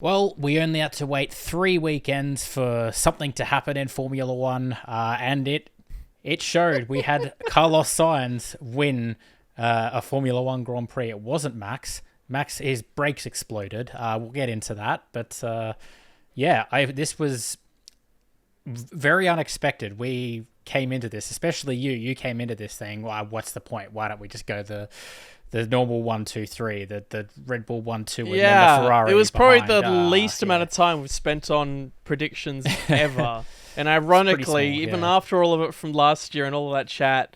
Well, we only had to wait 3 weekends for something to happen in Formula One, and it showed. We had Carlos Sainz win a Formula One Grand Prix. It wasn't Max. His brakes exploded. We'll get into that, but this was very unexpected. We came into this, especially you. You came into this thing. Well, what's the point? Why don't we just go the normal 1, 2, 3, the Red Bull 1, 2, and then the Ferrari. It was probably behind. the least amount of time we've spent on predictions ever. And ironically, even after all of it from last year and all of that chat,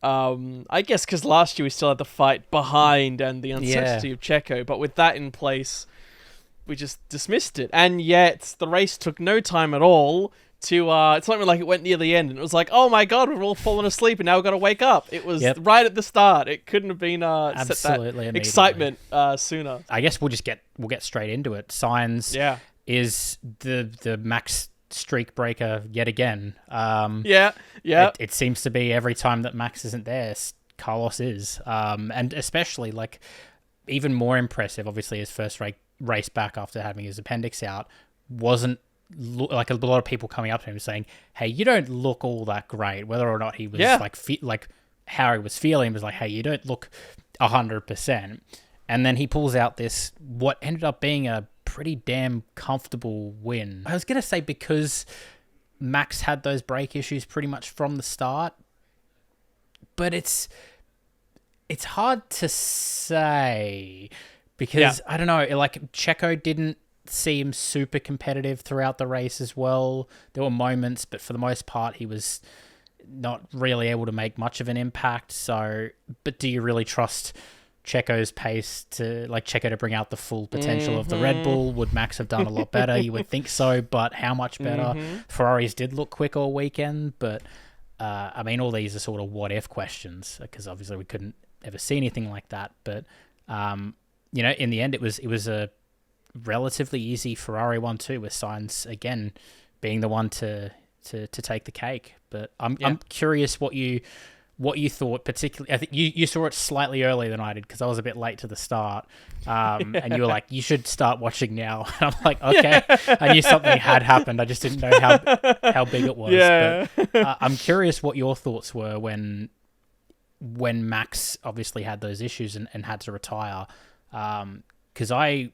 I guess because last year we still had the fight behind and the uncertainty of Checo, but with that in place, we just dismissed it. And yet the race took no time at all to it's not even like it went near the end and it was like, oh my god, we've all fallen asleep and now we've got to wake up. It was right at the start. It couldn't have been absolutely set that excitement sooner. I guess we'll get straight into it. Sainz is the Max streak breaker yet again. It seems to be every time that Max isn't there, Carlos is, and especially like even more impressive. Obviously, his first race back after having his appendix out wasn't like a lot of people coming up to him saying, "Hey, you don't look all that great." Whether or not he was like how he was feeling was like, "Hey, you don't look 100%." And then he pulls out this what ended up being a pretty damn comfortable win. I was gonna say because Max had those brake issues pretty much from the start, but it's hard to say because I don't know. Like Checo didn't seem super competitive throughout the race as well. There were moments, but for the most part, he was not really able to make much of an impact. So, but do you really trust Checo's pace to bring out the full potential of the Red Bull? Would Max have done a lot better? You would think so, but how much better? Ferraris did look quick all weekend, but I mean, all these are sort of what if questions because obviously we couldn't ever see anything like that. But in the end, it was a relatively easy Ferrari 1-2 with Sainz again being the one to take the cake. But I'm curious what you thought, particularly. I think you saw it slightly earlier than I did because I was a bit late to the start, and you were like, "You should start watching now." And I'm like, "Okay." I knew something had happened. I just didn't know how big it was. Yeah. But, I'm curious what your thoughts were when Max obviously had those issues and had to retire, because I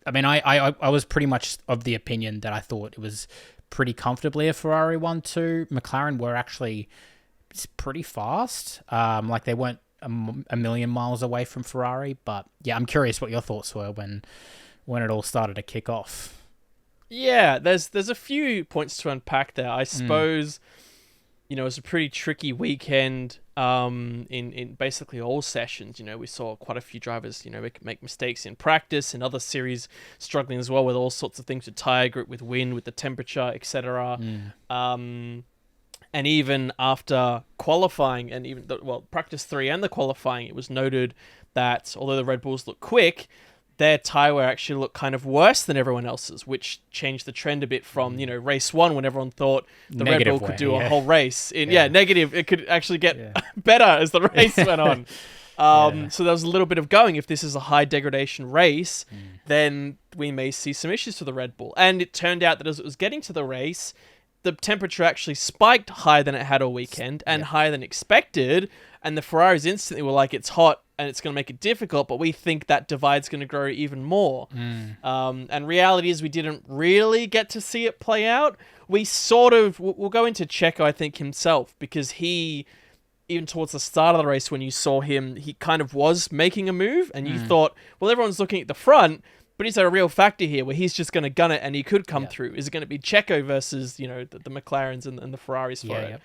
was pretty much of the opinion that I thought it was pretty comfortably a Ferrari 1-2. McLaren were actually pretty fast. Like they weren't a million miles away from Ferrari. But yeah, I'm curious what your thoughts were when it all started to kick off. Yeah, there's a few points to unpack there. I suppose, it was a pretty tricky weekend in basically all sessions. We saw quite a few drivers, make mistakes in practice and other series struggling as well with all sorts of things with tyre grip, with wind, with the temperature, etc. And even after qualifying and practice 3 and the qualifying, it was noted that although the Red Bulls look quick, their tyre wear actually looked kind of worse than everyone else's, which changed the trend a bit from, race 1 when everyone thought the Red Bull could do a whole race. Negative. It could actually get better as the race went on. So there was a little bit of going. If this is a high degradation race, then we may see some issues for the Red Bull. And it turned out that as it was getting to the race, the temperature actually spiked higher than it had all weekend and higher than expected. And the Ferraris instantly were like, it's hot and it's going to make it difficult, but we think that divide's going to grow even more. And reality is we didn't really get to see it play out. We'll go into Checo, I think, himself, because he, even towards the start of the race, when you saw him, he kind of was making a move and you thought, well, everyone's looking at the front, but is there a real factor here where he's just going to gun it and he could come through? Is it going to be Checo versus, the McLarens and the Ferraris for it?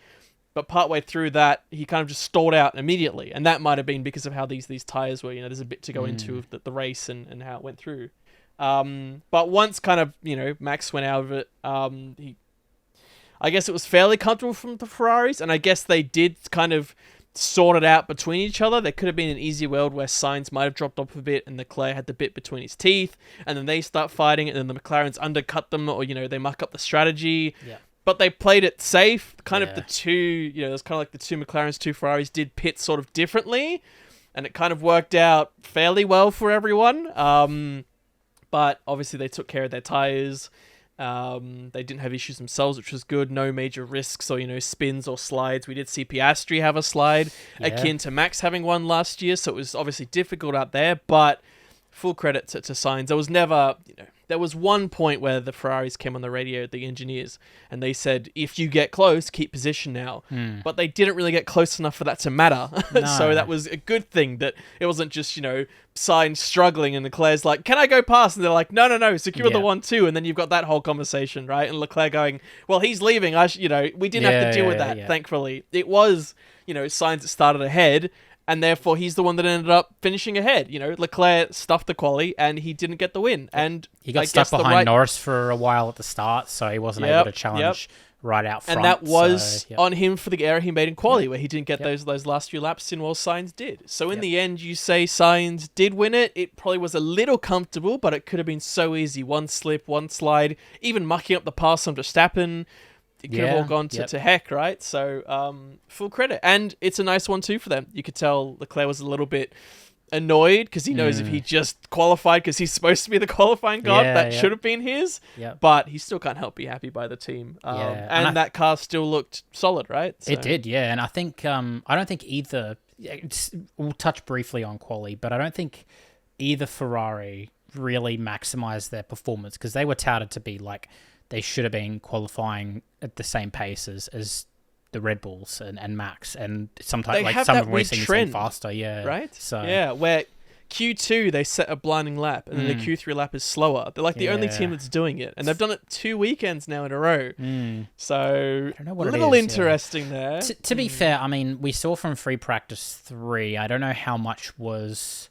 But partway through that, he kind of just stalled out immediately. And that might have been because of how these tyres were. There's a bit to go into of the race and how it went through. But once kind of, Max went out of it, I guess it was fairly comfortable from the Ferraris. And I guess they did kind of sort it out between each other. There could have been an easy world where Sainz might have dropped off a bit and Leclerc had the bit between his teeth. And then they start fighting and then the McLarens undercut them or, they muck up the strategy. Yeah. But they played it safe. Kind of the two, there's kind of like the two McLarens, 2 Ferraris did pit sort of differently. And it kind of worked out fairly well for everyone. but obviously they took care of their tyres. They didn't have issues themselves, which was good. No major risks or, spins or slides. We did see Piastri have a slide akin to Max having one last year, so it was obviously difficult out there, but full credit to Sainz. There was never, there was one point where the Ferraris came on the radio, the engineers, and they said, if you get close, keep position now. But they didn't really get close enough for that to matter. No. So that was a good thing that it wasn't just, Sainz struggling and Leclerc's like, can I go past? And they're like, no, secure the 1-2. And then you've got that whole conversation, right? And Leclerc going, well, he's leaving. We didn't have to deal with that, thankfully. It was, Sainz that started ahead, and therefore he's the one that ended up finishing ahead. Leclerc stuffed the quali and he didn't get the win. And he got stuck behind Norris for a while at the start, so he wasn't able to challenge right out front. And that was on him for the error he made in quali, where he didn't get those last few laps in while Sainz did. So in the end, you say Sainz did win it. It probably was a little comfortable, but it could have been so easy. One slip, one slide, even mucking up the pass on Verstappen. It could have all gone to heck, right? So full credit. And it's a nice one too for them. You could tell Leclerc was a little bit annoyed because he knows if he just qualified because he's supposed to be the qualifying god, that should have been his. But he still can't help be happy by the team. And that car still looked solid, right? So. It did, yeah. And I think I don't think either. We'll touch briefly on quali, but I don't think either Ferrari really maximized their performance because they were touted to be like. They should have been qualifying at the same pace as the Red Bulls and Max, and sometimes some of them racing faster, right? So where Q2 they set a blinding lap, and then the Q3 lap is slower. They're like the only team that's doing it, and they've done it 2 weekends now in a row. So I don't know what a little interesting there. To be fair, I mean, we saw from free practice 3. I don't know how much was.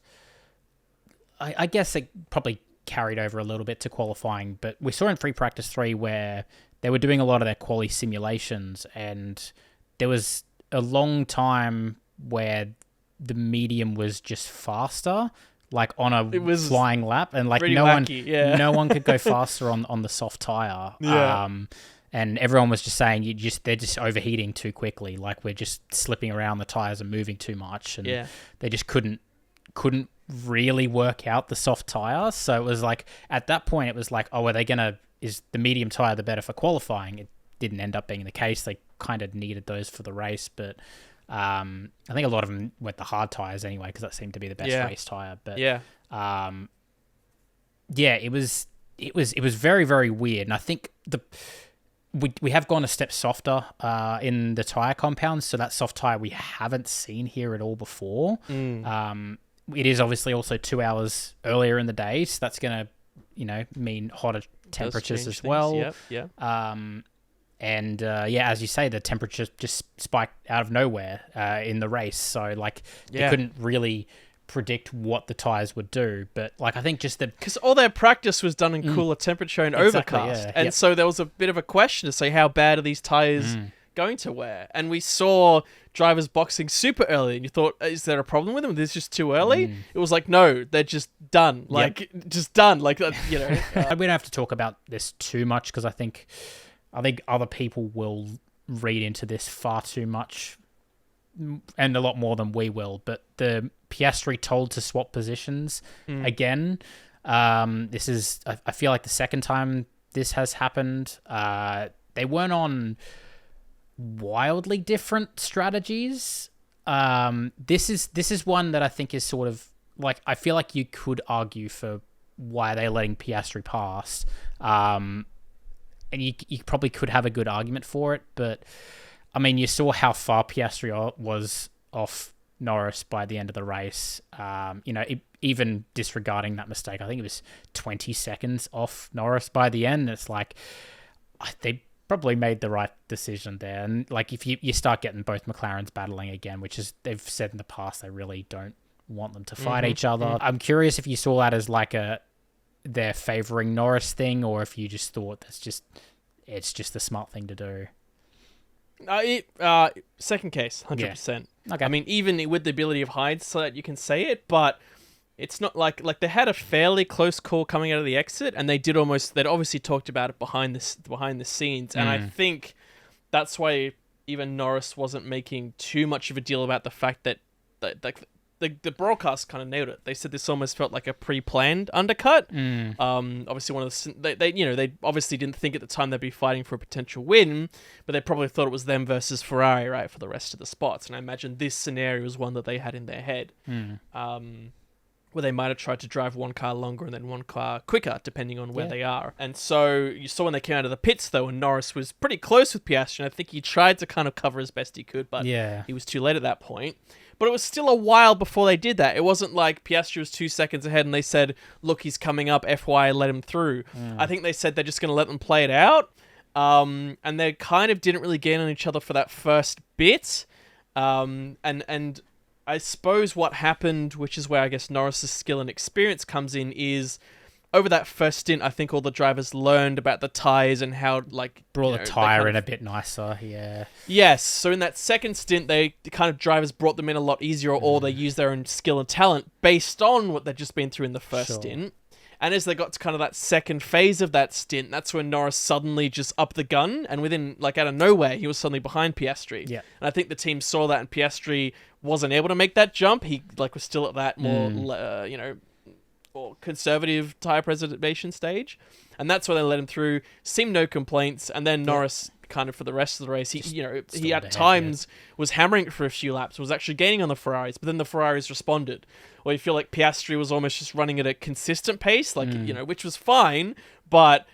I guess it probably carried over a little bit to qualifying, but we saw in free practice 3 where they were doing a lot of their quali simulations, and there was a long time where the medium was just faster, like on a flying lap, and like no one could go faster on the soft tire. And everyone was just saying they're just overheating too quickly, like we're just slipping around, the tires are moving too much, and they just couldn't really work out the soft tire. So it was like at that point it was like, oh, is the medium tire the better for qualifying? It didn't end up being the case. They kind of needed those for the race, but I think a lot of them went the hard tires anyway because that seemed to be the best race tire. But it was very, very weird. And I think we have gone a step softer in the tire compounds, so that soft tire we haven't seen here at all before. It is obviously also 2 hours earlier in the day, so that's going to, mean hotter temperatures as well. And as you say, the temperatures just spiked out of nowhere in the race. So they couldn't really predict what the tires would do. But I think just because all their practice was done in cooler temperature and overcast, and so there was a bit of a question to say how bad are these tires going to wear. And we saw drivers boxing super early, and you thought, is there a problem with them? Is this just too early? It was like, no, they're just done. Just done. We don't have to talk about this too much because I think other people will read into this far too much and a lot more than we will. But the Piastri told to swap positions again. This is, I feel like, the second time this has happened. They weren't on wildly different strategies. This is one that I think is sort of like, I feel like you could argue for why they're letting Piastri pass. And you probably could have a good argument for it, but I mean, you saw how far Piastri was off Norris by the end of the race. Even disregarding that mistake, I think it was 20 seconds off Norris by the end. It's like they probably made the right decision there. And if you start getting both McLarens battling again, which is they've said in the past they really don't want them to fight each other. I'm curious if you saw that as they're favouring Norris thing, or if you just thought it's just the smart thing to do. Second case, 100%. Okay. I mean, even with the ability of hindsight, you can say it, but it's not like they had a fairly close call coming out of the exit, and they'd obviously talked about it behind the scenes, and I think that's why even Norris wasn't making too much of a deal about the fact that the broadcast kind of nailed it. They said this almost felt like a pre-planned undercut. Obviously, they obviously didn't think at the time they'd be fighting for a potential win, but they probably thought it was them versus Ferrari, right, for the rest of the spots. And I imagine this scenario was one that they had in their head, where they might have tried to drive one car longer and then one car quicker, depending on where they are. And so you saw when they came out of the pits, though, and Norris was pretty close with Piastri, and I think he tried to kind of cover as best he could, but he was too late at that point. But it was still a while before they did that. It wasn't like Piastri was 2 seconds ahead and they said, look, he's coming up, FY, let him through. I think they said they're just going to let them play it out. And they kind of didn't really gain on each other for that first bit. And I suppose what happened, which is where I guess Norris's skill and experience comes in, is over that first stint, I think all the drivers learned about the tyres and how, brought the tyre in a bit nicer, Yes, so in that second stint, the kind of drivers brought them in a lot easier, or they used their own skill and talent based on what they'd just been through in the first stint. And as they got to kind of that second phase of that stint, that's when Norris suddenly just upped the gun, and within, out of nowhere, he was suddenly behind Piastri. Yeah. And I think the team saw that, and Piastri wasn't able to make that jump. He, was still at that more, or conservative tyre preservation stage, and that's why they let him through. Seemed no complaints, and then Norris kind of for the rest of the race, he at times was hammering it for a few laps, was actually gaining on the Ferraris, but then the Ferraris responded. Or you feel like Piastri was almost just running at a consistent pace, which was fine, but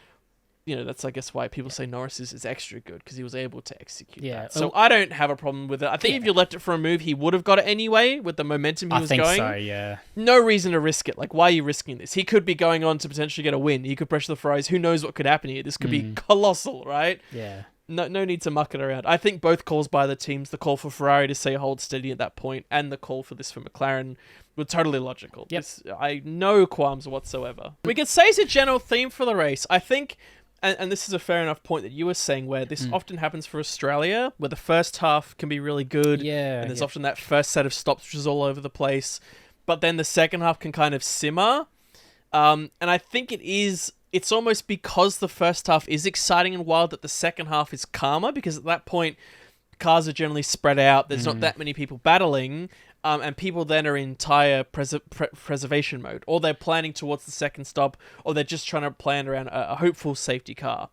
that's, I guess, why people say Norris is extra good, because he was able to execute that. So I don't have a problem with it. I think if you left it for a move, he would have got it anyway with the momentum he was going. I think so, yeah. No reason to risk it. Why are you risking this? He could be going on to potentially get a win. He could pressure the Ferraris. Who knows what could happen here? This could be colossal, right? Yeah. No need to muck it around. I think both calls by the teams, the call for Ferrari to say hold steady at that point, and the call for this for McLaren, were totally logical. Yep. I no qualms whatsoever. We could say it's a general theme for the race. I think, and this is a fair enough point that you were saying, where this often happens for Australia, where the first half can be really good, and there's often that first set of stops which is all over the place, but then the second half can kind of simmer. And I think it's almost because the first half is exciting and wild that the second half is calmer, because at that point, cars are generally spread out, there's not that many people battling, and people then are in tyre preservation mode, or they're planning towards the second stop, or they're just trying to plan around a hopeful safety car.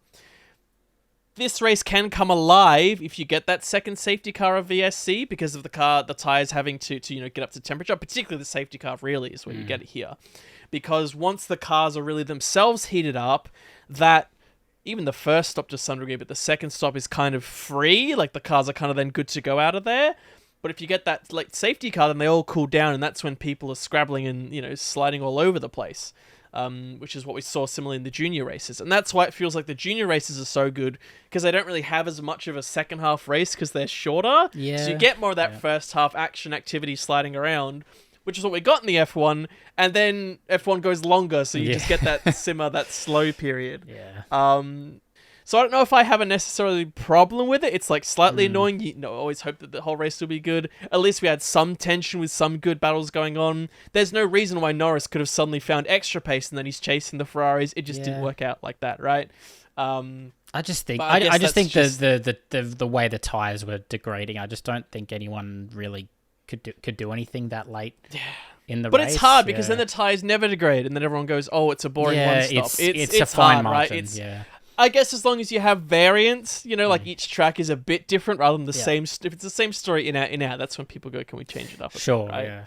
This race can come alive if you get that second safety car of VSC, because of the tyres having to get up to temperature, particularly the safety car really is where you get it here. Because once the cars are really themselves heated up, that even the first stop to some degree, but the second stop is kind of free, the cars are kind of then good to go out of there. But if you get that safety car, then they all cool down, and that's when people are scrabbling and sliding all over the place, which is what we saw similarly in the junior races. And that's why it feels like the junior races are so good, because they don't really have as much of a second half race because they're shorter. Yeah. So you get more of that first half action activity sliding around, which is what we got in the F1, and then F1 goes longer, so you just get that simmer, that slow period. Yeah. So I don't know if I have a necessarily problem with it. It's slightly annoying. You always hope that the whole race will be good. At least we had some tension with some good battles going on. There's no reason why Norris could have suddenly found extra pace and then he's chasing the Ferraris. It just didn't work out like that, right? I just think the way the tyres were degrading, I just don't think anyone really could do anything that late in the race. But it's hard because then the tyres never degrade, and then everyone goes, "Oh, it's a boring one stop." It's a fine hard, margin, right? I guess as long as you have variants, each track is a bit different rather than the same. If it's the same story in out, that's when people go, "Can we change it up?" Sure, bit,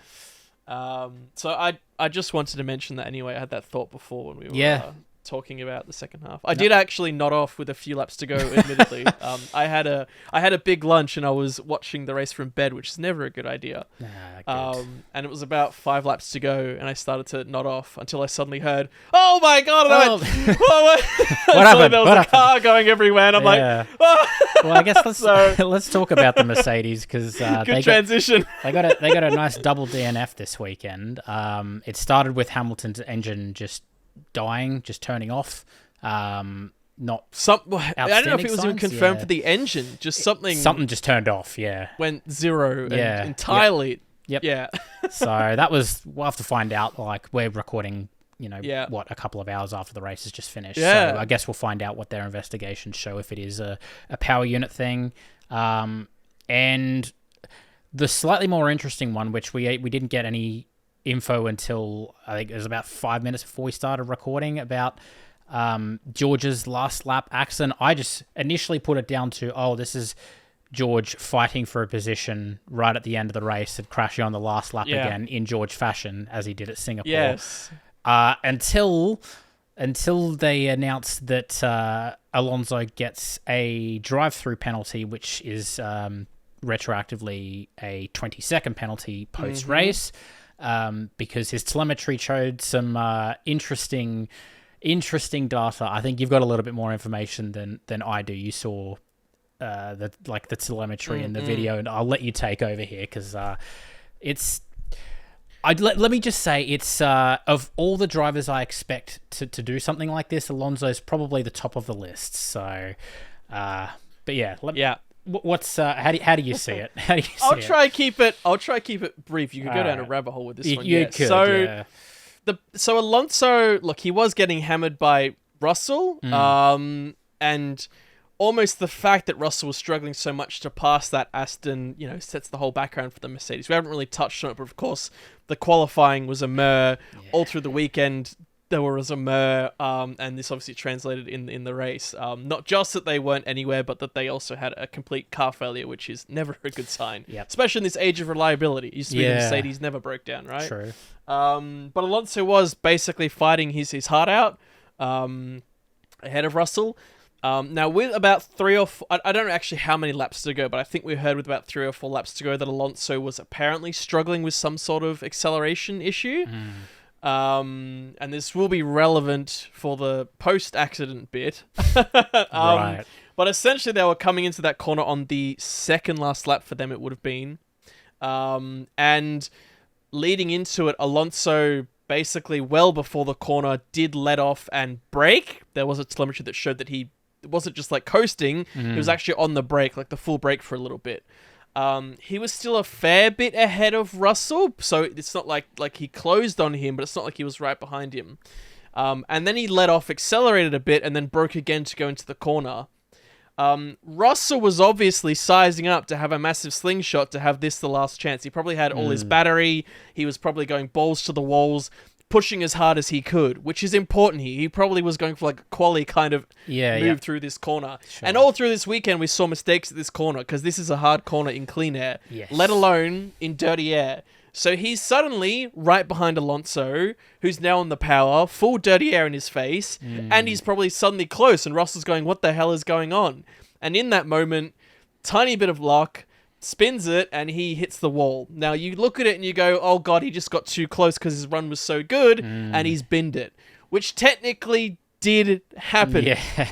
right? So I just wanted to mention that anyway. I had that thought before when we were talking about the second half. I did actually nod off with a few laps to go, admittedly. I had a big lunch and I was watching the race from bed, which is never a good idea. And it was about 5 laps to go and I started to nod off until I suddenly heard, "Oh my god!" And I went, what happened? There was a car going everywhere and I'm like, oh. Well, I guess let's talk about the Mercedes, because they got a nice double DNF this weekend. It started with Hamilton's engine just dying, just turning off. I don't know if it was even confirmed for the engine. Just something just turned off. Went zero. Entirely. Yep. Yeah. So we'll have to find out. We're recording, a couple of hours after the race has just finished. Yeah. So I guess we'll find out what their investigations show, if it is a power unit thing. And The slightly more interesting one, which we didn't get any info until I think it was about 5 minutes before we started recording, about George's last lap accident. I just initially put it down to, this is George fighting for a position right at the end of the race and crashing on the last lap again in George fashion, as he did at Singapore. Yes. Until they announced that Alonso gets a drive-through penalty, which is retroactively a 20-second penalty post-race, because his telemetry showed some interesting data. I think you've got a little bit more information than I do. You saw the telemetry in the video, and I'll let you take over here because it's. Let me just say, it's of all the drivers I expect to do something like this, Alonso's probably the top of the list. So, but yeah, what's how do you see it? How do you see I'll try keep it brief. You could go down a rabbit hole with this one. You could. So Alonso, look, he was getting hammered by Russell, and almost the fact that Russell was struggling so much to pass that Aston, sets the whole background for the Mercedes. We haven't really touched on it, but of course, the qualifying was a meh. All through the weekend, there was a meh, and this obviously translated in the race. Not just that they weren't anywhere, but that they also had a complete car failure, which is never a good sign, especially in this age of reliability. It used to be the Mercedes never broke down, right? True. But Alonso was basically fighting his heart out ahead of Russell. Now, with about 3 or 4... I don't know actually how many laps to go, but I think we heard with about 3 or 4 laps to go that Alonso was apparently struggling with some sort of acceleration issue. And this will be relevant for the post-accident bit. Right. But essentially, they were coming into that corner on the second last lap for them, it would have been. And leading into it, Alonso basically well before the corner did let off and brake. There was a telemetry that showed that it wasn't just like coasting, he was actually on the brake, like the full brake for a little bit. He was still a fair bit ahead of Russell, so it's not like he closed on him, but it's not like he was right behind him. And then he let off, accelerated a bit, and then broke again to go into the corner. Russell was obviously sizing up to have a massive slingshot to have this the last chance. He probably had all his battery. He was probably going balls to the walls, pushing as hard as he could, which is important here. He probably was going for like a quali kind of move through this corner. Sure. And all through this weekend, we saw mistakes at this corner because this is a hard corner in clean air, let alone in dirty air. So he's suddenly right behind Alonso, who's now on the power, full dirty air in his face, and he's probably suddenly close, and Russell's going, what the hell is going on? And in that moment, tiny bit of luck, spins it, and he hits the wall. Now, you look at it and you go, oh god, he just got too close because his run was so good, and he's binned it. Which technically did happen. Yeah.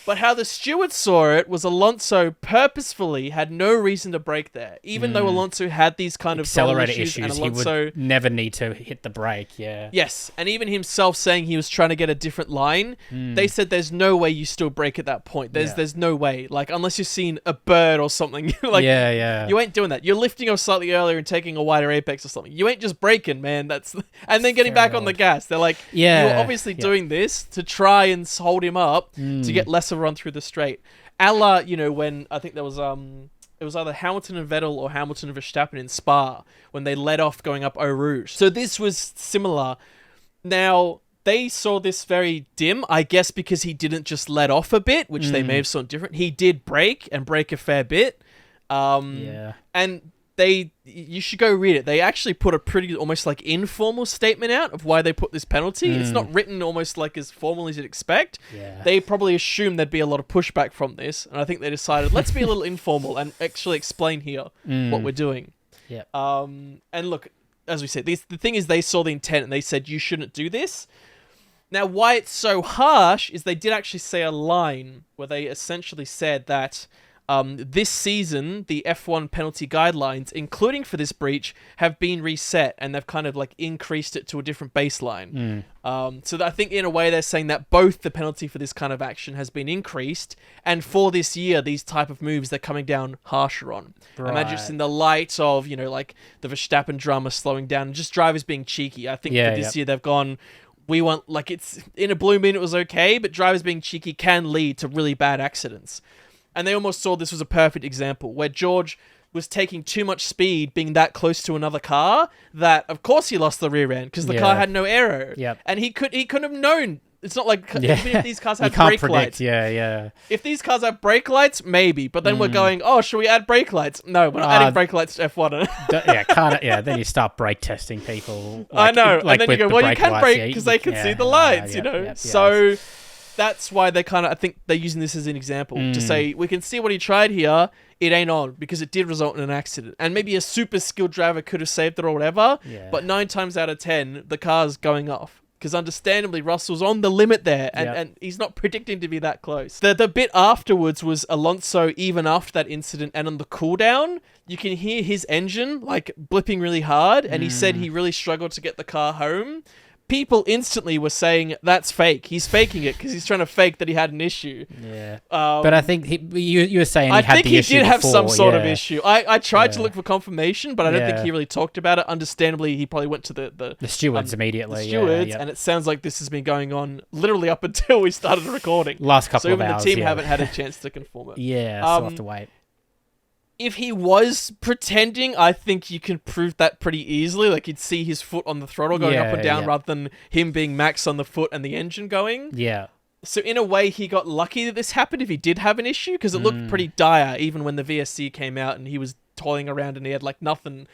But how the stewards saw it was Alonso purposefully had no reason to brake there. Even though Alonso had these kind of accelerator issues, and Alonso, he would never need to hit the brake, Yes, and even himself saying he was trying to get a different line, they said there's no way you still brake at that point. There's no way. Like, unless you've seen a bird or something. Like, you ain't doing that. You're lifting off slightly earlier and taking a wider apex or something. You ain't just braking, man. And then getting back on the gas. They're like, you're obviously doing this to try and hold him up to get less of a run through the straight. A la, when I think there was it was either Hamilton and Vettel or Hamilton and Verstappen in Spa when they let off going up Eau Rouge. So this was similar. Now, they saw this very dim, I guess because he didn't just let off a bit, which they may have saw different. He did brake a fair bit. And you should go read it. They actually put a pretty almost like informal statement out of why they put this penalty. It's not written almost like as formal as you'd expect. They probably assumed there'd be a lot of pushback from this, and I think they decided, let's be a little informal and actually explain here what we're doing. And look, as we said, the thing is they saw the intent and they said you shouldn't do this. Now, why it's so harsh is they did actually say a line where they essentially said that this season, the F1 penalty guidelines, including for this breach, have been reset and they've kind of like increased it to a different baseline. So I think in a way they're saying that both the penalty for this kind of action has been increased, and for this year, these type of moves they're coming down harsher on. Right. Imagine just in the light of, like the Verstappen drama slowing down and just drivers being cheeky. I think for this year they've gone, we want, like, it's in a blue moon it was okay, but drivers being cheeky can lead to really bad accidents. And they almost saw this was a perfect example where George was taking too much speed being that close to another car that of course he lost the rear end because the car had no aero. Yep. And he couldn't have known. It's not like even if these cars have can't brake predict. lights. Yeah. If these cars have brake lights, maybe. But then we're going, oh, should we add brake lights? No, we're not adding brake lights to F1. Then you start brake testing people. I know. And then you go, well, you can brake because they can see the lights, you know? So that's why they kind of, I think they're using this as an example to say, we can see what he tried here. It ain't on because it did result in an accident. And maybe a super skilled driver could have saved it or whatever. Yeah. But 9 times out of 10, the car's going off. Because understandably, Russell's on the limit there, and he's not predicting to be that close. The bit afterwards was Alonso, even after that incident and on the cooldown, you can hear his engine like blipping really hard, and he said he really struggled to get the car home. People instantly were saying, that's fake. He's faking it because he's trying to fake that he had an issue. Yeah. But I think you were saying he had the issue. I think he did have some sort of issue. I tried to look for confirmation, but I don't think he really talked about it. Understandably, he probably went to the stewards immediately. The stewards, and it sounds like this has been going on literally up until we started recording. Last couple of hours. So even the team haven't had a chance to confirm it. Yeah, so we'll have to wait. If he was pretending, I think you can prove that pretty easily. Like, you'd see his foot on the throttle going up and down rather than him being max on the foot and the engine going. Yeah. So in a way, he got lucky that this happened if he did have an issue, because it looked pretty dire even when the VSC came out and he was toiling around and he had, like, nothing.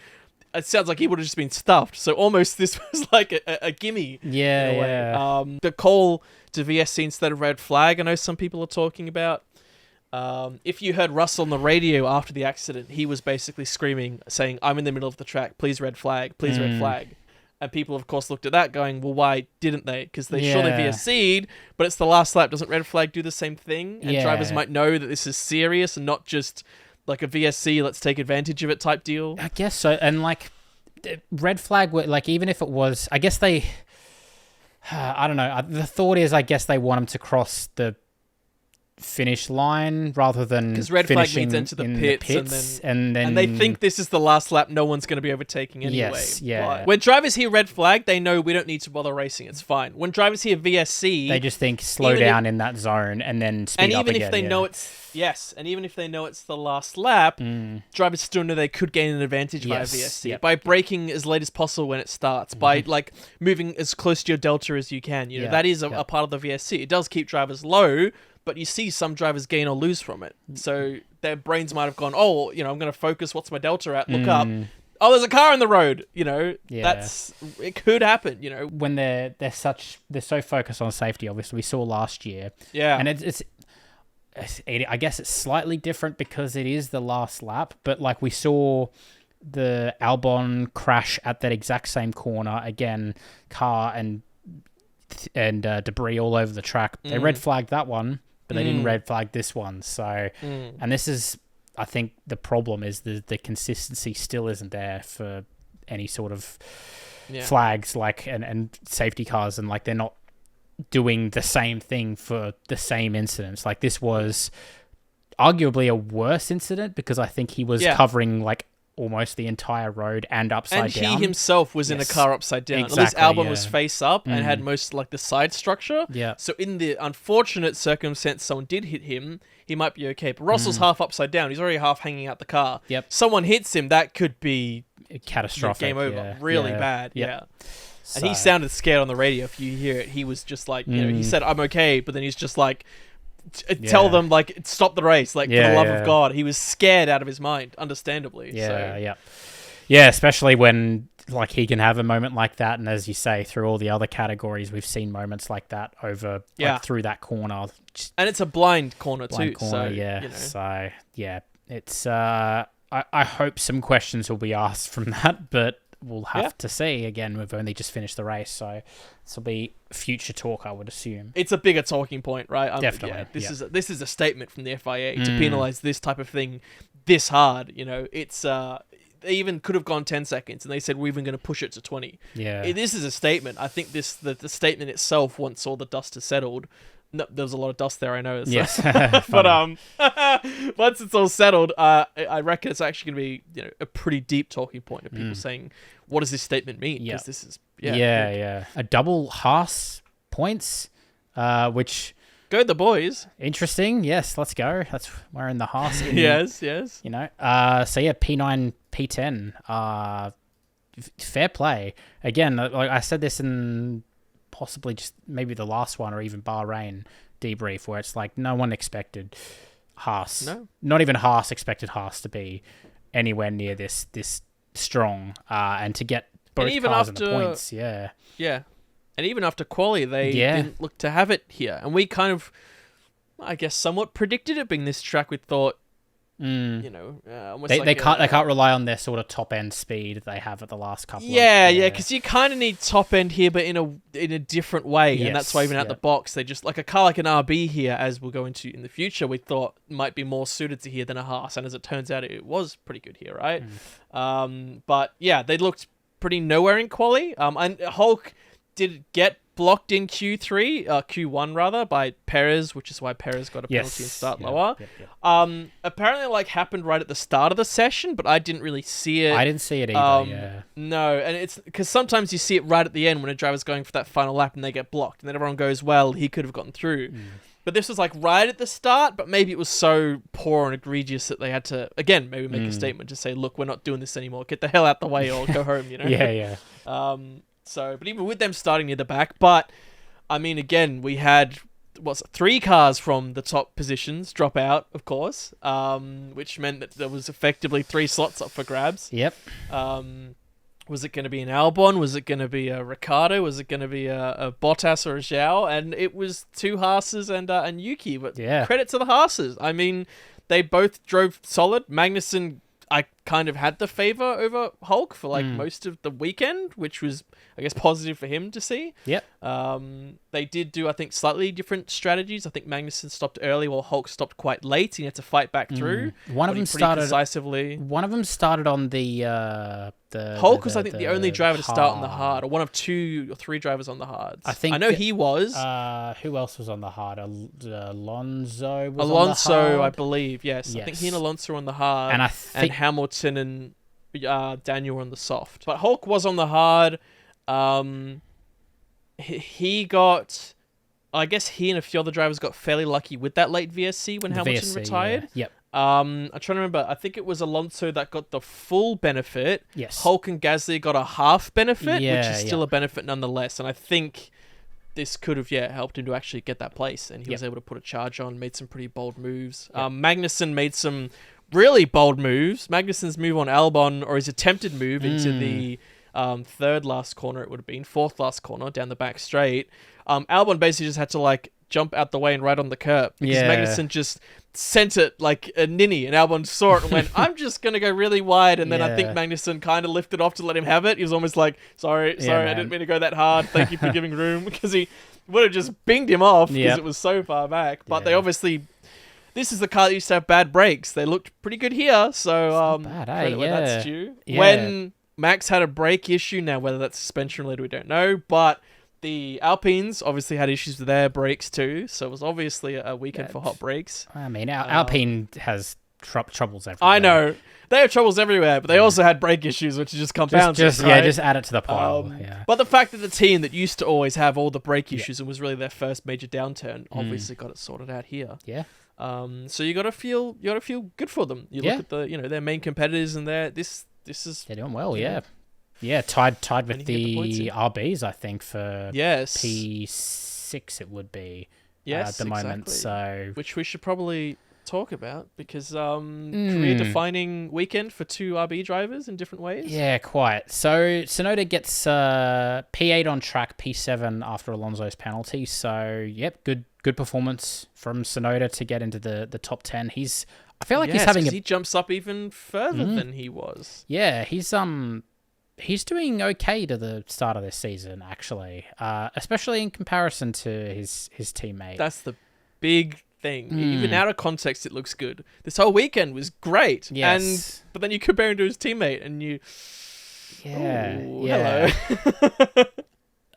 It sounds like he would have just been stuffed. So almost this was like a gimme. Yeah. The call to VSC instead of red flag, I know some people are talking about. If you heard Russell on the radio after the accident, he was basically screaming, saying, I'm in the middle of the track, please red flag, please red flag. And people, of course, looked at that going, well, why didn't they? Because they surely VSC'd, but it's the last lap. Doesn't red flag do the same thing? And drivers might know that this is serious and not just like a VSC, let's take advantage of it type deal. I guess so. And like, red flag, like, even if it was, I guess they, I don't know. The thought is, I guess they want them to cross the finish line rather than because red flag leads into the pits, and they think this is the last lap, no one's going to be overtaking anyway. When drivers hear red flag, they know we don't need to bother racing, it's fine. When drivers hear VSC, they just think slow down in that zone and then speed up again. And even if they know it's the last lap, drivers still know they could gain an advantage via VSC by braking as late as possible when it starts, by like moving as close to your delta as you can. You know, that is a part of the VSC. It does keep drivers low, but you see some drivers gain or lose from it. So their brains might have gone, oh, you know, I'm going to focus. What's my delta at? Look up. Oh, there's a car in the road. You know, it could happen. You know, when they're so focused on safety. Obviously, we saw last year. Yeah, and I guess it's slightly different because it is the last lap. But like we saw the Albon crash at that exact same corner again, car and debris all over the track. They red flagged that one, but they didn't red flag this one. So, and this is, I think the problem is the consistency still isn't there for any sort of flags, like, and safety cars, and like they're not doing the same thing for the same incidents. Like, this was arguably a worse incident because I think he was covering like almost the entire road and upside down. And he himself was in a car upside down. Exactly, at least Albon was face up and had most like the side structure. Yeah. So in the unfortunate circumstance someone did hit him, he might be okay. But Russell's half upside down. He's already half hanging out the car. Yep. Someone hits him, that could be catastrophic. Game over. Really bad. Yep. Yeah. And he sounded scared on the radio. If you hear it, he was just like, you know, he said, I'm okay. But then he's just like, tell them, like, stop the race, like, for the love of God. He was scared out of his mind, understandably. Yeah, especially when, like, he can have a moment like that, and as you say, through all the other categories, we've seen moments like that over, like, through that corner. And it's a blind corner, too. So, you know. So, yeah, it's, I hope some questions will be asked from that, but we'll have to see. Again, we've only just finished the race, so this will be future talk, I would assume. It's a bigger talking point, right? Definitely. This is a statement from the FIA to penalise this type of thing this hard. You know, it's they even could have gone 10 seconds, and they said we're even going to push it to 20. Yeah, this is a statement. I think the statement itself, once all the dust has settled. No, there was a lot of dust there, I know. Yes. But once it's all settled, I reckon it's actually going to be, you know, a pretty deep talking point of people saying, what does this statement mean? Because this is... A double Haas points, which... Go the boys. Interesting. Yes, let's go. We're in the Haas. Yes. So yeah, P9, P10. Fair play. Again, like I said this in possibly just maybe the last one or even Bahrain debrief, where it's like no one expected Haas. No. Not even Haas expected Haas to be anywhere near this strong. And to get both cars in the points. Yeah. Yeah. And even after quali, they didn't look to have it here. And we kind of, I guess, somewhat predicted it being this track. We thought, almost they can't rely on their sort of top end speed they have at the last couple. Because you kind of need top end here, but in a different way. Yes, and that's why even out the box, they just like a car like an RB here, as we'll go into in the future, we thought might be more suited to here than a Haas. And as it turns out, it was pretty good here, right? But yeah, they looked pretty nowhere in quali. And Hulk did get blocked in Q1 rather, by Perez, which is why Perez got a penalty and start lower. Apparently, happened right at the start of the session, but I didn't really see it. I didn't see it either. No, and it's because sometimes you see it right at the end when a driver's going for that final lap and they get blocked, and then everyone goes, "Well, he could have gotten through." But this was right at the start, but maybe it was so poor and egregious that they had to again maybe make a statement to say, "Look, we're not doing this anymore. Get the hell out the way or go home." So, but even with them starting near the back, but I mean, again, we had 3 cars from the top positions drop out, of course, which meant that there was effectively 3 slots up for grabs. Yep. Was it going to be an Albon? Was it going to be a Ricciardo? Was it going to be a Bottas or a Zhao? And it was 2 Haases and Yuki. But credit to the Haases. I mean, they both drove solid. Magnussen, I kind of had the favor over Hulk for most of the weekend, which was, I guess, positive for him to see. Yep. They did do, I think, slightly different strategies. I think Magnussen stopped early while Hulk stopped quite late. He had to fight back through. One of them started decisively. One of them started on the Hulk was, I think, the only driver to start on the hard, or one of 2 or 3 drivers on the hards. I know he was. Who else was on the hard? Alonso was Alonso, on the hard. I believe. Yes. I think he and Alonso were on the hard, and Hamilton and Daniel were on the soft. But Hulk was on the hard. He got, I guess he and a few other drivers got fairly lucky with that late VSC when Hamilton retired. Yeah. Yep. I'm trying to remember. I think it was Alonso that got the full benefit. Yes. Hulk and Gasly got a half benefit, which is still a benefit nonetheless. And I think this could have helped him to actually get that place, and he was able to put a charge on, made some pretty bold moves. Magnussen made some really bold moves. Magnussen's move on Albon, or his attempted move into the third last corner, it would have been fourth last corner down the back straight. Albon basically just had to jump out the way and right on the curb, because Magnussen just sent it like a ninny, and Albon saw it and went, "I'm just gonna go really wide." And then I think Magnussen kind of lifted off to let him have it. He was almost like, "Sorry, I didn't mean to go that hard. Thank you for giving room," because he would have just binged him off because it was so far back. But they obviously. This is the car that used to have bad brakes. They looked pretty good here, so credit where that's due. Yeah. When Max had a brake issue, now whether that's suspension related, we don't know, but the Alpines obviously had issues with their brakes too, so it was obviously a weekend for hot brakes. I mean, Alpine has troubles everywhere. I know. They have troubles everywhere, but they also had brake issues, which just compounds it, right? Just add it to the pile. But the fact that the team that used to always have all the brake issues and was really their first major downturn obviously got it sorted out here. Yeah. So you gotta feel good for them. You look at the their main competitors, and this is they're doing well. Tied with the RBs, I think, for P6 it would be at the moment. So which we should probably talk about, because career defining weekend for 2 RB drivers in different ways. Yeah, quite. So Tsunoda gets P8 on track, P7 after Alonso's penalty. So good performance from Tsunoda to get into the top 10. I feel like he's having he jumps up even further than he was. Yeah, he's doing okay to the start of this season, actually, especially in comparison to his teammate. That's the big thing. Even out of context, it looks good. This whole weekend was great. Yes. But then you compare him to his teammate, and you... Hello.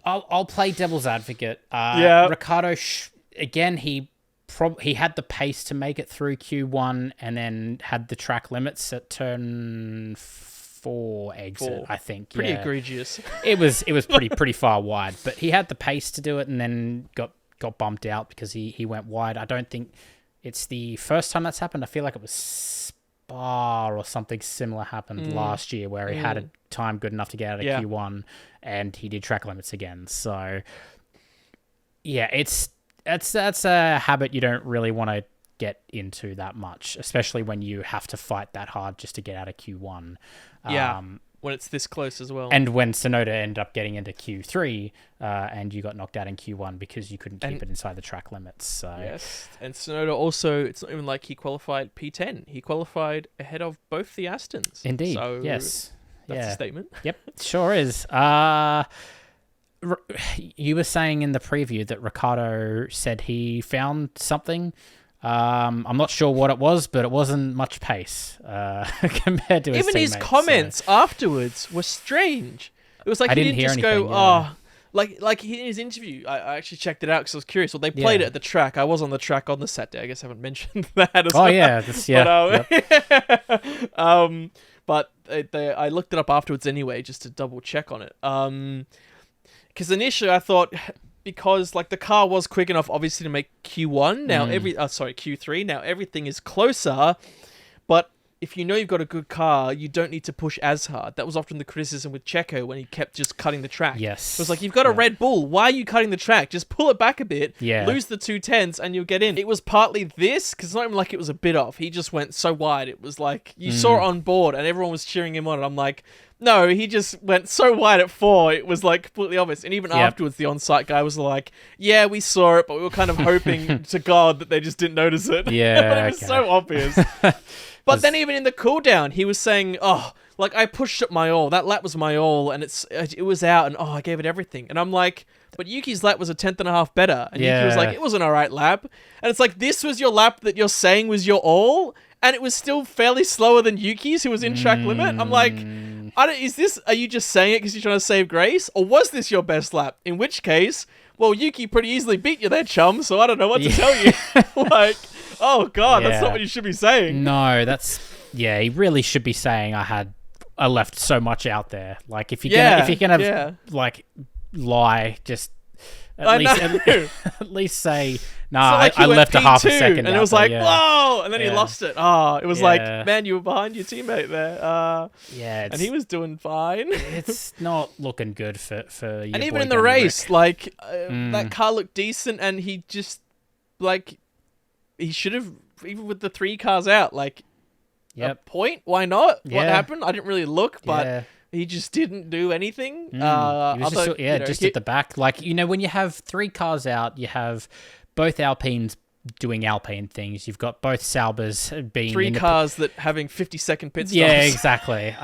I'll play devil's advocate. Ricciardo, again, he had the pace to make it through Q1, and then had the track limits at turn 4 exit, I think. Pretty egregious. It was pretty far wide, but he had the pace to do it, and then got got bumped out because he went wide. I don't think it's the first time that's happened. I feel like it was Spa or something similar happened last year where he had a time good enough to get out of Q1 and he did track limits again. So yeah, that's a habit you don't really want to get into that much, especially when you have to fight that hard just to get out of Q1. When it's this close as well. And when Tsunoda ended up getting into Q3 and you got knocked out in Q1 because you couldn't keep it inside the track limits. So. Yes, and Tsunoda also, it's not even like he qualified P10. He qualified ahead of both the Astons. Indeed, so yes. That's a statement. Yep, sure is. You were saying in the preview that Ricciardo said he found something. I'm not sure what it was, but it wasn't much pace compared to his teammates. Even his comments afterwards were strange. It was like he didn't just go, like in his interview. I actually checked it out because I was curious. Well, they played it at the track. I was on the track on the Saturday. I guess I haven't mentioned that as well. Oh yeah, But I looked it up afterwards anyway, just to double check on it. Because initially I thought, because like the car was quick enough, obviously, to make Q1. Now Q3. Now everything is closer, but if you know you've got a good car, you don't need to push as hard. That was often the criticism with Checo when he kept just cutting the track. Yes, it was like, you've got a Red Bull. Why are you cutting the track? Just pull it back a bit. Lose the 2/10s and you'll get in. It was partly this, because it's not even like it was a bit off. He just went so wide. It was like you saw it on board and everyone was cheering him on. And I'm like, no, he just went so wide at 4. It was like completely obvious. And even afterwards, the on-site guy was like, yeah, we saw it, but we were kind of hoping to God that they just didn't notice it. Yeah. But it was so obvious. But then even in the cool down, he was saying, like I pushed it my all. That lap was my all, and it was out, and I gave it everything. And I'm like, but Yuki's lap was a 10th.5 better. And Yuki was like, it was an alright lap. And it's like, this was your lap that you're saying was your all, and it was still fairly slower than Yuki's, who was in track limit. I'm like, are you just saying it because you're trying to save grace? Or was this your best lap? In which case, well, Yuki pretty easily beat you there, chum, so I don't know what to tell you. Like, oh God, that's not what you should be saying. No, he really should be saying I left so much out there. Like, if you're gonna like lie, just at least say, nah, like I left a half a second, and it was like, whoa, and then he lost it. It was like, man, you were behind your teammate there. And he was doing fine. It's not looking good for your and even boy in the race, like that car looked decent, and he just like he should have, even with the 3 cars out, like a point. Why not? What happened? I didn't really look, but. He just didn't do anything. He was just at the back. Like, when you have 3 cars out, you have both Alpines doing Alpine things. You've got both Saubers being 3 cars that having 50-second pit stops. Yeah, exactly.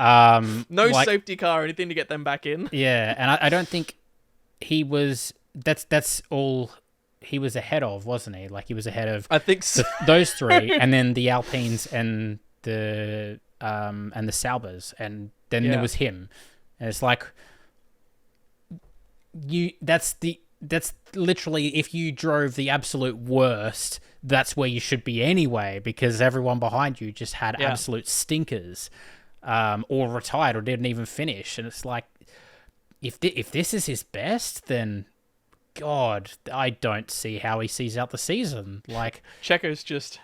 No safety car or anything to get them back in. Yeah, and I don't think he was. That's all he was ahead of, wasn't he? Like, he was ahead of. I think so. Those 3, and then the Alpines and the Saubers, and then there was him, and it's like that's literally, if you drove the absolute worst, that's where you should be anyway, because everyone behind you just had absolute stinkers, or retired or didn't even finish. And it's like, if this is his best, then God, I don't see how he sees out the season. Like, Checo's just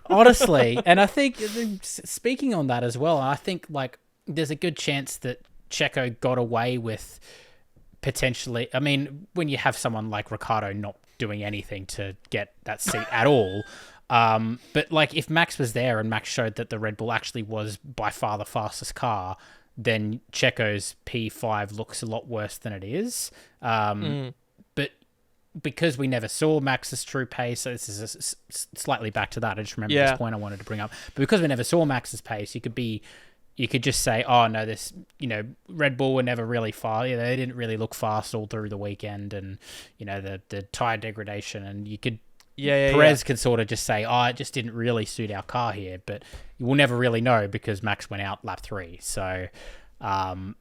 honestly. And I think, speaking on that as well, I think like there's a good chance that Checo got away with potentially, I mean, when you have someone like Ricciardo not doing anything to get that seat at all, but like if Max was there and Max showed that the Red Bull actually was by far the fastest car, then Checo's P5 looks a lot worse than it is. But because we never saw Max's true pace, so this is slightly back to that. I just remember this point I wanted to bring up. But because we never saw Max's pace, you could just say, oh no, this, Red Bull were never really fast. Yeah, they didn't really look fast all through the weekend, and the tire degradation, and you could. Perez could sort of just say, oh, it just didn't really suit our car here, but you will never really know because Max went out lap 3. So, and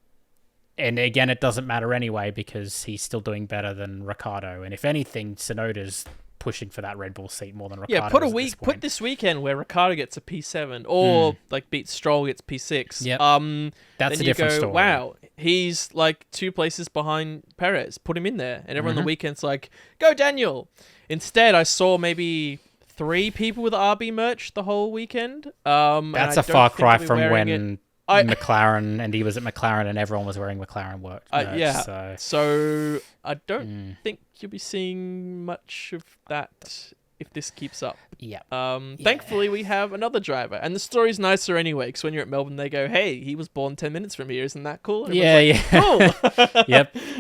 again, it doesn't matter anyway because he's still doing better than Ricciardo. And if anything, Tsunoda's pushing for that Red Bull seat more than Ricciardo. Yeah, put this weekend where Ricciardo gets a P7 or like beats Stroll, gets P6. Yeah, that's a different story. Wow, he's like 2 places behind Perez. Put him in there. And everyone on the weekend's like, go Daniel. Instead, I saw maybe 3 people with RB merch the whole weekend. That's a far cry from when McLaren, and he was at McLaren and everyone was wearing McLaren merch. So I don't think you'll be seeing much of that if this keeps up. Thankfully, we have another driver. And the story's nicer anyway, because when you're at Melbourne, they go, hey, he was born 10 minutes from here. Isn't that cool? And cool.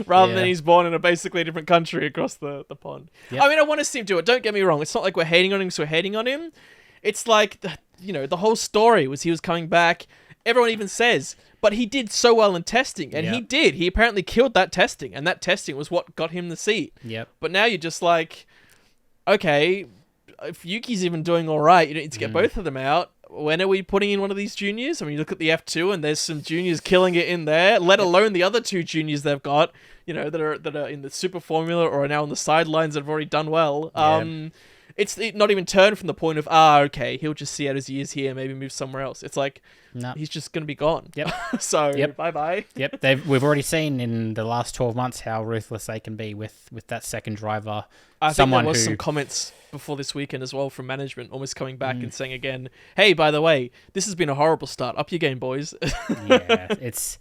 Rather than he's born in a basically different country across the pond. I mean, I want to see him do it. Don't get me wrong. It's not like we're hating on him, so we're hating on him. It's like, the whole story was he was coming back. Everyone even says, but he did so well in testing. And he did. He apparently killed that testing. And that testing was what got him the seat. But now you're just like, okay, if Yuki's even doing all right, you need to get both of them out. When are we putting in one of these juniors? I mean, you look at the F2 and there's some juniors killing it in there, let alone the other 2 juniors they've got, that are in the super formula or are now on the sidelines that have already done well. It's not even turned from the point of, okay, he'll just see out his years here, maybe move somewhere else. It's like, he's just going to be gone. Bye-bye. We've already seen in the last 12 months how ruthless they can be with that second driver. I think there was some comments before this weekend as well from management, almost coming back and saying again, hey, by the way, this has been a horrible start. Up your game, boys. If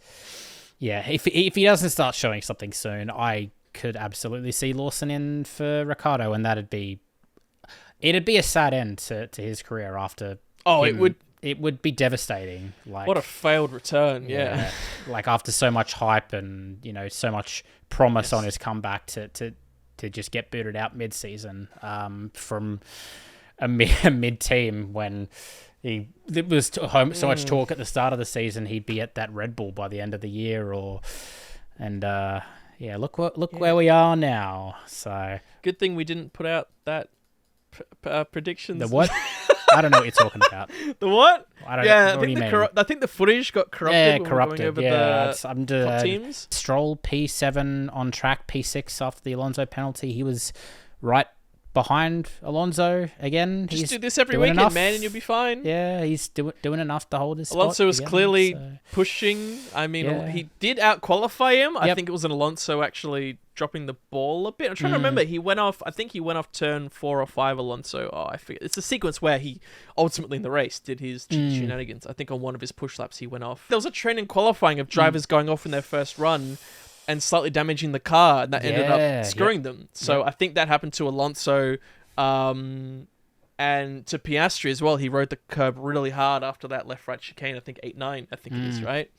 he doesn't start showing something soon, I could absolutely see Lawson in for Ricciardo, and it'd be a sad end to his career after. It would be devastating. Like, what a failed return, like after so much hype and so much promise on his comeback to just get booted out mid-season from a mid team when there was so much talk at the start of the season he'd be at that Red Bull by the end of the year, look where we are now. So good thing we didn't put out that predictions. The what? I don't know what you're talking about. The what? I don't know. What do you mean? I think the footage got corrupted. Corrupted. It's under top teams. Stroll P7 on track, P6 after the Alonso penalty. He was right behind Alonso again. Just do this every weekend, man, and you'll be fine. Yeah, he's doing enough to hold his spot. Alonso was clearly pushing. I mean, he did out-qualify him. I think it was an Alonso actually dropping the ball a bit. I'm trying to remember. I think he went off turn 4 or 5, Alonso. I forget. It's a sequence where he ultimately in the race did his shenanigans. I think on one of his push laps he went off. There was a trend in qualifying of drivers going off in their first run and slightly damaging the car, and that ended up screwing them. So I think that happened to Alonso and to Piastri as well. He rode the curb really hard after that left-right chicane. I think 8-9, I think it is, right?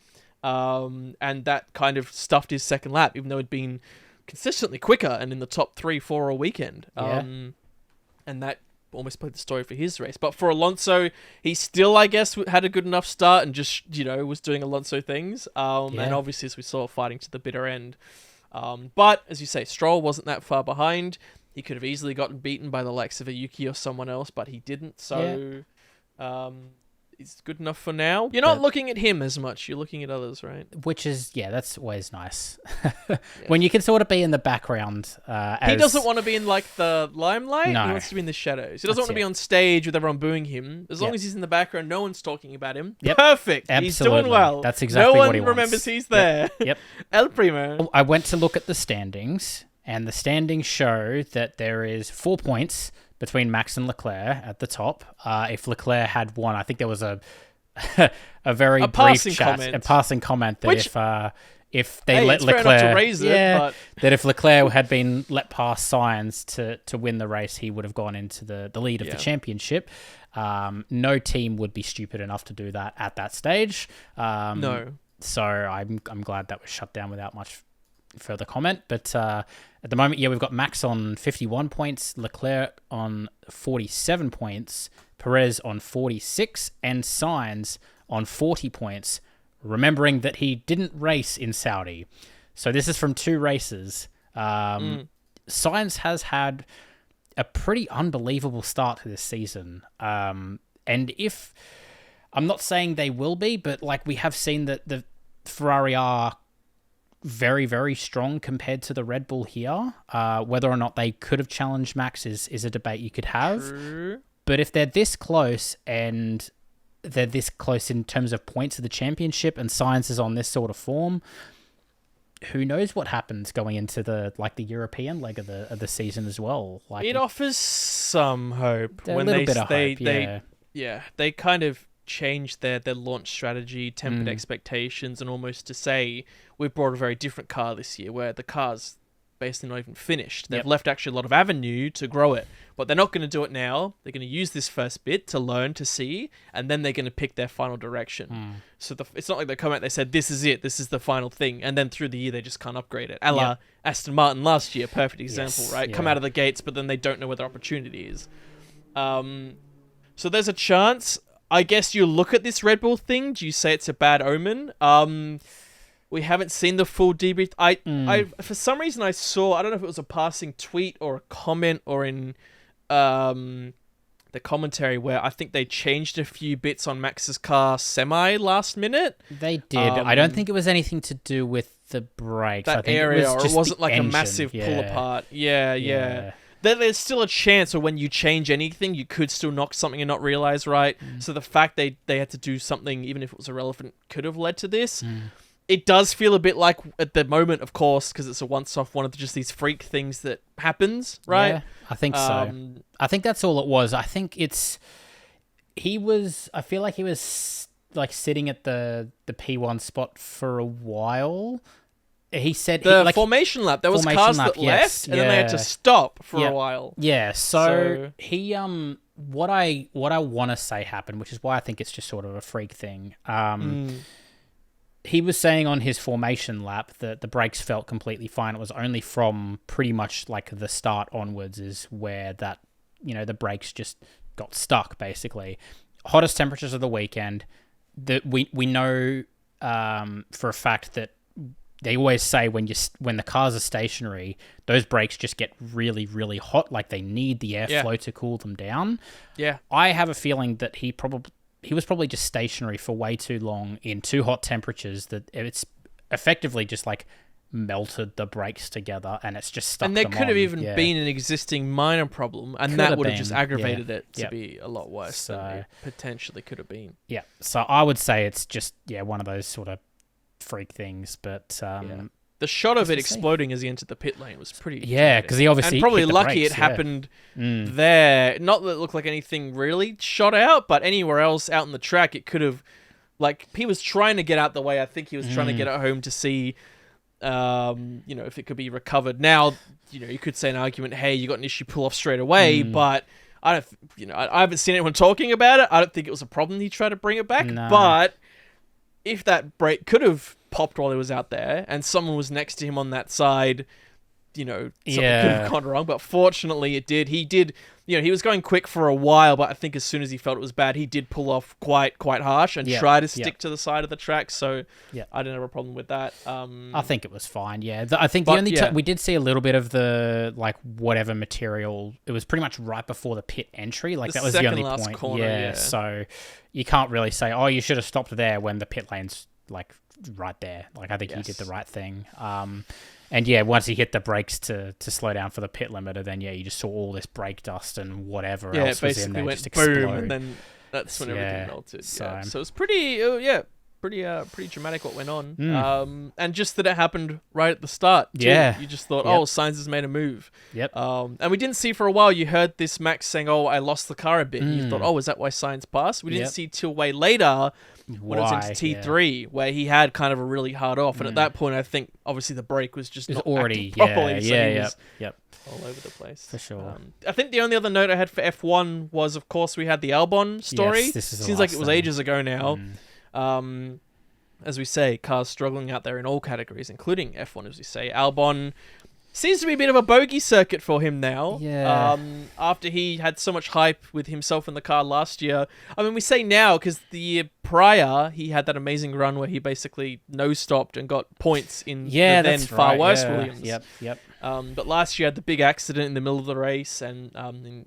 And that kind of stuffed his second lap, even though it'd been consistently quicker and in the top 3-4 all weekend. And that almost played the story for his race. But for Alonso, he still, I guess, had a good enough start and just, was doing Alonso things. And obviously, as we saw, fighting to the bitter end. But, as you say, Stroll wasn't that far behind. He could have easily gotten beaten by the likes of a Yuki or someone else, but he didn't. So, it's good enough for now. You're not looking at him as much. You're looking at others, right? Which is, that's always nice. When you can sort of be in the background. He doesn't want to be in, the limelight. No. He wants to be in the shadows. He doesn't want to be on stage with everyone booing him. As long as he's in the background, no one's talking about him. Perfect. Absolutely. He's doing well. That's exactly what he wants. No one remembers he's there. El Primo. I went to look at the standings, and the standings show that there is 4 points between Max and Leclerc at the top. If Leclerc had won, I think there was a very brief chat, a passing comment that if they let Leclerc, that if Leclerc had been let past Sainz to win the race, he would have gone into the lead of the championship. No team would be stupid enough to do that at that stage. No. So I'm glad that was shut down without much further comment. But at the moment, we've got Max on 51 points, Leclerc on 47 points, Perez on 46, and Sainz on 40 points, remembering that he didn't race in Saudi. So this is from 2 races. Sainz has had a pretty unbelievable start to this season. And if... I'm not saying they will be, but we have seen that the Ferrari are very, very strong compared to the Red Bull here. Whether or not they could have challenged Max is a debate you could have. True. But if they're this close and they're this close in terms of points of the championship and Sainz is on this sort of form, who knows what happens going into the European leg of the season as well. Like it offers some hope when they kind of changed their launch strategy, tempered expectations, and almost to say we've brought a very different car this year, where the car's basically not even finished. They've left actually a lot of avenue to grow it, but they're not going to do it now. They're going to use this first bit to learn, to see, and then they're going to pick their final direction. So it's not like they come out, they said, this is it, this is the final thing, and then through the year they just can't upgrade it. A la Aston Martin last year, perfect example, right? Come out of the gates, but then they don't know where their opportunity is. So there's a chance. I guess you look at this Red Bull thing, do you say it's a bad omen? We haven't seen the full debrief. I for some reason I don't know if it was a passing tweet or a comment or in the commentary, where I think they changed a few bits on Max's car semi last minute. They did. I don't think it was anything to do with the brakes. That I think area, it wasn't like engine. a massive pull apart. Yeah. There's still a chance, or when you change anything, you could still knock something and not realize, right? So the fact they had to do something, even if it was irrelevant, could have led to this. It does feel a bit like, at the moment, of course, because it's a once-off, one of just these freak things that happens, right? Yeah, I think so. I think that's all it was. I think I feel like he was like sitting at the P1 spot for a while. He said the formation lap. There was cars that left, and then they had to stop for a while. Yeah. So he what I want to say happened, which is why I think it's just sort of a freak thing. He was saying on his formation lap that the brakes felt completely fine. It was only from pretty much like the start onwards is where that, the brakes just got stuck, basically. Hottest temperatures of the weekend. We know for a fact that they always say when the cars are stationary, those brakes just get really, really hot. Like they need the airflow to cool them down. Yeah. I have a feeling that he was probably just stationary for way too long in too hot temperatures that it's effectively just like melted the brakes together and it's just stuck. And there them could on. have even been an existing minor problem, and that would have just aggravated it to be a lot worse than it potentially could have been. Yeah. So I would say it's just one of those sort of freak things, but the shot of it exploding as he entered the pit lane was pretty because he obviously and probably hit the lucky brakes, it happened there. Not that it looked like anything really shot out, but anywhere else out on the track it could have, like, he was trying to get out the way. I think he was trying to get it home to see if it could be recovered. Now, you could say an argument, hey, you got an issue, pull off straight away, but I don't I haven't seen anyone talking about it. I don't think it was a problem he tried to bring it back, but if that brake could have popped while he was out there and someone was next to him on that side, something could have gone wrong. But fortunately it did. He did, he was going quick for a while, but I think as soon as he felt it was bad, he did pull off quite harsh and try to stick to the side of the track. So I didn't have a problem with that. I think it was fine. Yeah. I think the only we did see a little bit of the, like, whatever material. It was pretty much right before the pit entry. Like, that was the only point. Corner, So you can't really say, oh, you should have stopped there when the pit lane's like right there. Like, I think he did the right thing. And once he hit the brakes to slow down for the pit limiter, then you just saw all this brake dust and whatever else was in there just explode. Boom, and then that's when everything melted. So it's pretty, pretty dramatic what went on. And just that it happened right at the start. Too. Yeah, you just thought, Sainz has made a move. Yep. And we didn't see for a while. You heard this Max saying, "Oh, I lost the car a bit." And you thought, "Oh, is that why Sainz passed?" We didn't see till way later. When it was into T3, where he had kind of a really hard off, and at that point, I think obviously the brake was just not already properly, so he was yep, all over the place for sure. I think the only other note I had for F1 was, of course, we had the Albon story. Yes, seems like it was ages ago now. As we say, cars struggling out there in all categories, including F1. As we say, Albon seems to be a bit of a bogey circuit for him now. Yeah. After he had so much hype with himself in the car last year. I mean, we say now because the year prior, he had that amazing run where he basically no-stopped and got points in the then far worse Williams. Yep. But last year, had the big accident in the middle of the race, and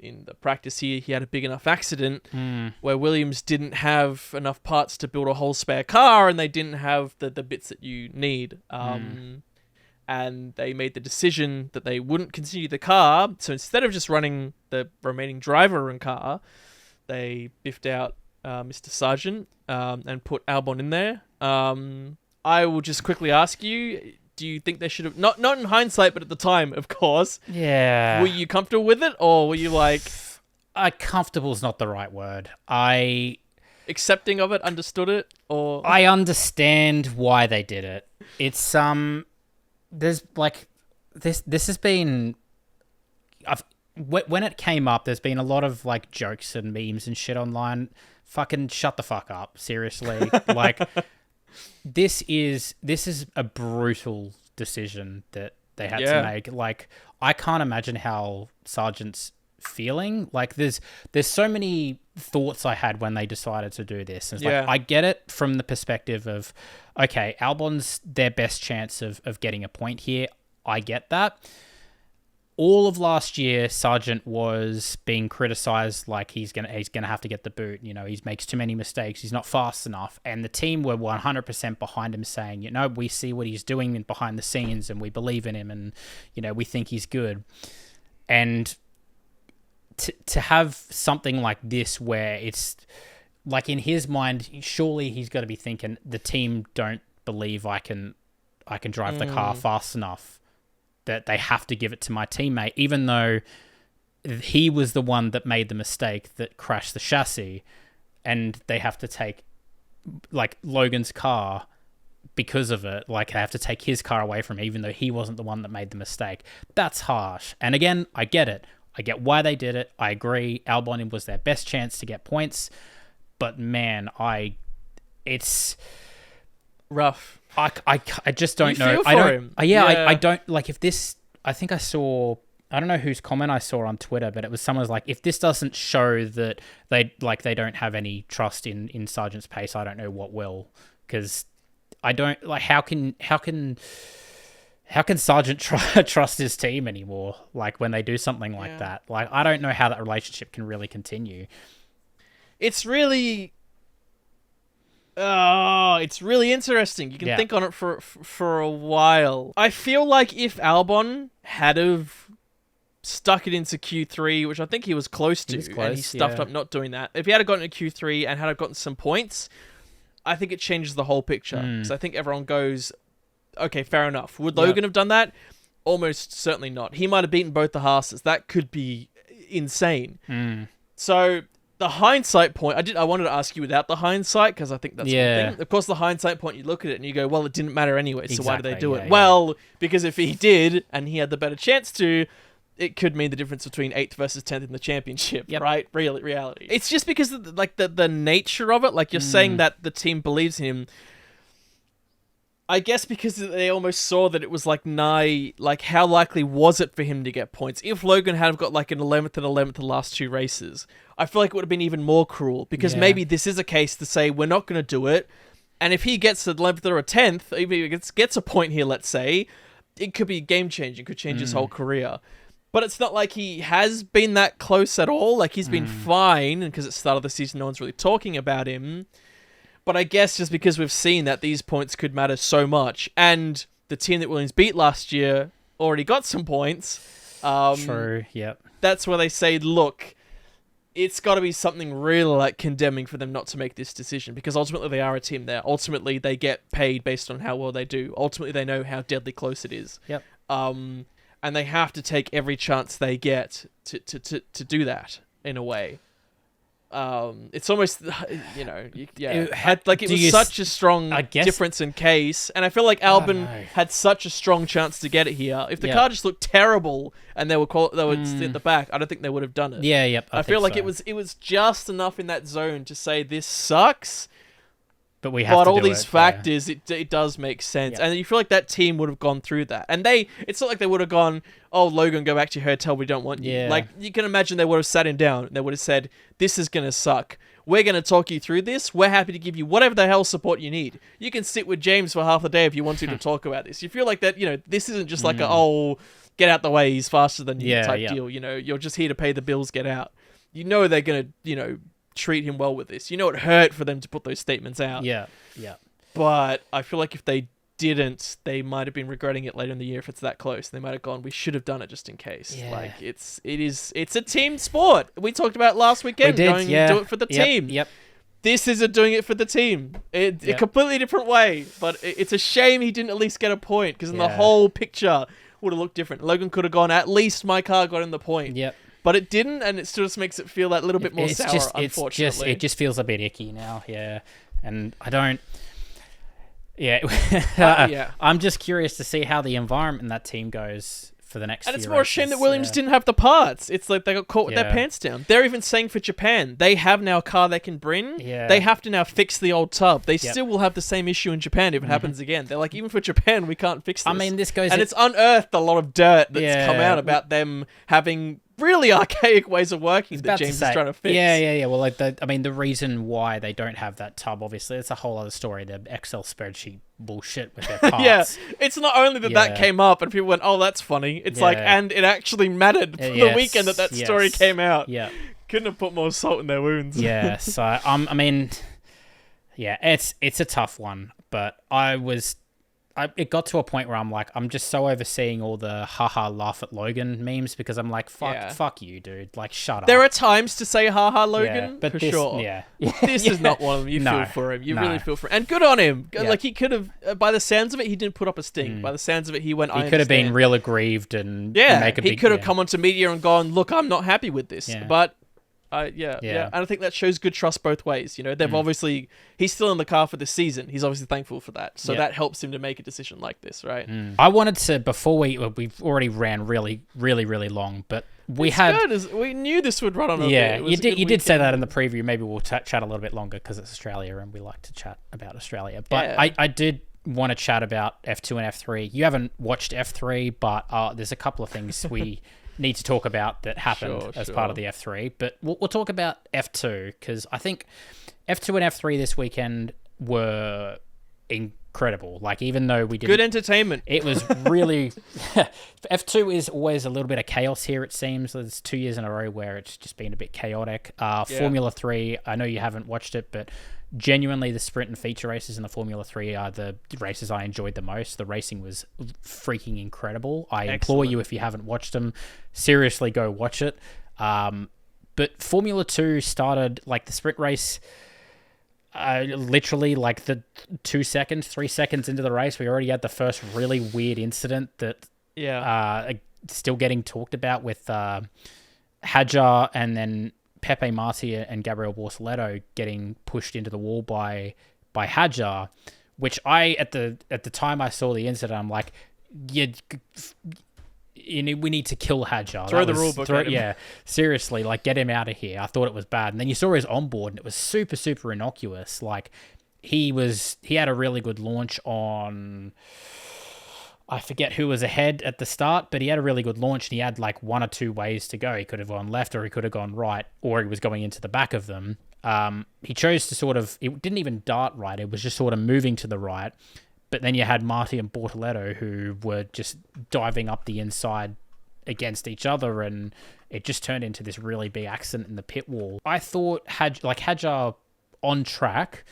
in the practice here, he had a big enough accident where Williams didn't have enough parts to build a whole spare car, and they didn't have the bits that you need. And they made the decision that they wouldn't continue the car. So instead of just running the remaining driver and car, they biffed out Mr. Sargeant and put Albon in there. I will just quickly ask you, Do you think they should have... Not in hindsight, but at the time, of course. Yeah. Were you comfortable with it, or were you like... Comfortable is not the right word. Accepting of it, understood it, or... I understand why they did it. It's, there's, like... This has been... When it came up, there's been a lot of, like, jokes and memes and shit online. Fucking shut the fuck up, seriously. Like... This is a brutal decision that they had to make. Like, I can't imagine how Sargeant's feeling. Like, there's so many thoughts I had when they decided to do this. It's like, I get it from the perspective of, okay, Albon's their best chance of getting a point here. I get that. All of last year, Sargeant was being criticised like he's gonna have to get the boot. You know, he makes too many mistakes. He's not fast enough. And the team were 100% behind him, saying, you know, we see what he's doing behind the scenes, and we believe in him, and you know, we think he's good. And to have something like this, where it's like in his mind, surely he's got to be thinking, the team don't believe I can drive the car fast enough, that they have to give it to my teammate, even though he was the one that made the mistake that crashed the chassis, and they have to take, like, Logan's car because of it. Like, they have to take his car away from him, even though he wasn't the one that made the mistake. That's harsh. And again, I get it. I get why they did it. I agree. Albon was their best chance to get points. But man, it's rough. I just don't know. I don't, like, if this, I think I saw, I don't know whose comment I saw on Twitter, but it was someone's like, if this doesn't show that they don't have any trust in Sargeant's pace, I don't know what will. Because I don't, like, how can Sargeant trust his team anymore? Like, when they do something like that, like, I don't know how that relationship can really continue. It's really interesting. You can think on it for a while. I feel like if Albon had have stuck it into Q3, which I think he was close to, and he stuffed up not doing that. If he had gotten a Q3 and had gotten some points, I think it changes the whole picture. Because I think everyone goes, okay, fair enough. Would Logan have done that? Almost certainly not. He might have beaten both the Haases. That could be insane. So the hindsight point, I wanted to ask you without the hindsight, because I think that's one thing. Of course, the hindsight point, you look at it and you go, well, it didn't matter anyway, so why did they do it? Well, because if he did, and he had the better chance to, it could mean the difference between 8th versus 10th in the championship, right? Reality. It's just because of the nature of it, like you're saying that the team believes in him. I guess because they almost saw that it was like how likely was it for him to get points? If Logan had got like an 11th and 11th the last two races, I feel like it would have been even more cruel, because maybe this is a case to say we're not going to do it. And if he gets an 11th or a 10th, if he gets a point here, let's say, it could be game changing, could change his whole career. But it's not like he has been that close at all. Like, he's been fine, and because at the start of the season, no one's really talking about him. But I guess just because we've seen that these points could matter so much, and the team that Williams beat last year already got some points. True, yep. That's where they say, look, it's got to be something really like condemning for them not to make this decision, because ultimately they are a team there. Ultimately, they get paid based on how well they do. Ultimately, they know how deadly close it is. Yep. And they have to take every chance they get to do that, in a way. It's almost, it was such a strong difference in case, and I feel like Albon had such a strong chance to get it here. If the car just looked terrible and they were at the back, I don't think they would have done it. I feel like it was just enough in that zone to say this sucks. But we have to all do these factors, it does make sense. And you feel like that team would have gone through that. And it's not like they would have gone, oh, Logan, go back to your hotel, we don't want you. Like, you can imagine they would have sat him down. They would have said, this is going to suck. We're going to talk you through this. We're happy to give you whatever the hell support you need. You can sit with James for half a day if you want to talk about this. You feel like that, this isn't just like get out the way, he's faster than you type deal. You're just here to pay the bills, get out. They're going to, treat him well with this. It hurt for them to put those statements out. Yeah. But I feel like if they didn't, they might have been regretting it later in the year if it's that close. They might have gone, we should have done it just in case. Yeah. Like, it's a team sport. We talked about last weekend. Do it for the team. Yep. this isn't doing it for the team. A completely different way. But it's a shame he didn't at least get a point, because then the whole picture would have looked different. Logan could have gone, at least my car got in the point. Yep. But it didn't, and it still just makes it feel that little bit more sour, unfortunately. It just feels a bit icky now, yeah. And I don't... Yeah. I'm just curious to see how the environment in that team goes for the next few And it's more races. a shame that Williams didn't have the parts. It's like they got caught with their pants down. They're even saying for Japan, they have now a car they can bring. Yeah. They have to now fix the old tub. They still will have the same issue in Japan if it happens again. They're like, even for Japan, we can't fix this. I mean, this goes... And it's unearthed a lot of dirt that's come out about them having really archaic ways of working that James is trying to fix. Yeah. Well, like the reason why they don't have that tub, obviously, it's a whole other story. The Excel spreadsheet bullshit with their parts. It's not only that came up and people went, oh, that's funny. It's like, and it actually mattered for the weekend that story came out. Yeah. Couldn't have put more salt in their wounds. Yeah. So, I mean, yeah, it's a tough one, but it got to a point where I'm like, I'm just so overseeing all the haha laugh at Logan memes, because I'm like, fuck you, dude. Like, shut up. There are times to say haha Logan, but for this, sure. Yeah. This is not one of them. You feel for him. You really feel for him. And good on him. Yeah. Like, he could have, by the sounds of it, he didn't put up a stink. By the sounds of it, he went, He could have been real aggrieved and he could have come onto media and gone, look, I'm not happy with this. Yeah. But... And I think that shows good trust both ways. You know, they've obviously... He's still in the car for this season. He's obviously thankful for that. So that helps him to make a decision like this, right? I wanted to... Before we've already ran really, really, really long, but we knew this would run on a bit. You did say that in the preview. Maybe we'll chat a little bit longer because it's Australia and we like to chat about Australia. But I did want to chat about F2 and F3. You haven't watched F3, but there's a couple of things we... need to talk about that happened as part of the F3, but we'll talk about F2, because I think F2 and F3 this weekend were incredible. Like, even though we did good entertainment, it was really F2 is always a little bit of chaos here. It seems there's 2 years in a row where it's just been a bit chaotic. Formula 3, I know you haven't watched it, but genuinely the sprint and feature races in the Formula 3 are the races I enjoyed the most. The racing was freaking incredible. I implore you, if you haven't watched them, seriously go watch it. But Formula 2 started, like, the sprint race, literally like the 3 seconds into the race, we already had the first really weird incident that still getting talked about with Hadjar and then Pepe Marti and Gabriel Bortaleto getting pushed into the wall by Hadjar, which at the time I saw the incident, I'm like, we need to kill Hadjar. Throw the rule book at him. Yeah, seriously, like, get him out of here. I thought it was bad. And then you saw his onboard and it was super, super innocuous. Like, he had a really good launch on... I forget who was ahead at the start, but he had a really good launch and he had like 1 or 2 ways to go. He could have gone left or he could have gone right, or he was going into the back of them. He chose to it didn't even dart right. It was just sort of moving to the right. But then you had Marti and Bortaleto who were just diving up the inside against each other, and it just turned into this really big accident in the pit wall. I thought Hadjar on track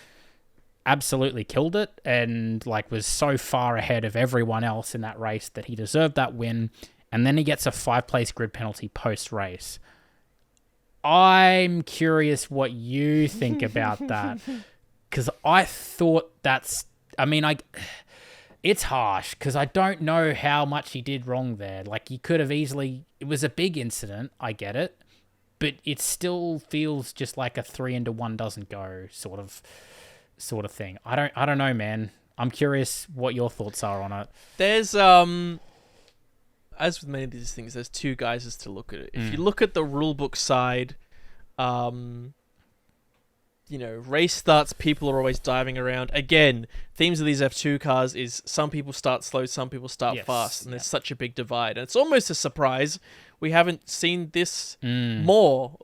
absolutely killed it and like was so far ahead of everyone else in that race that he deserved that win. And then he gets a 5-place grid penalty post-race. I'm curious what you think about that, because I thought it's harsh because I don't know how much he did wrong there. Like, he could have easily... It was a big incident, I get it, but it still feels just like a 3 into 1 doesn't go sort of thing. I don't know, man. I'm curious what your thoughts are on it. There's as with many of these things, there's 2 guises to look at it. If you look at the rulebook side, race starts, people are always diving around. Again, themes of these F2 cars is some people start slow, some people start fast, and there's such a big divide. And it's almost a surprise we haven't seen this more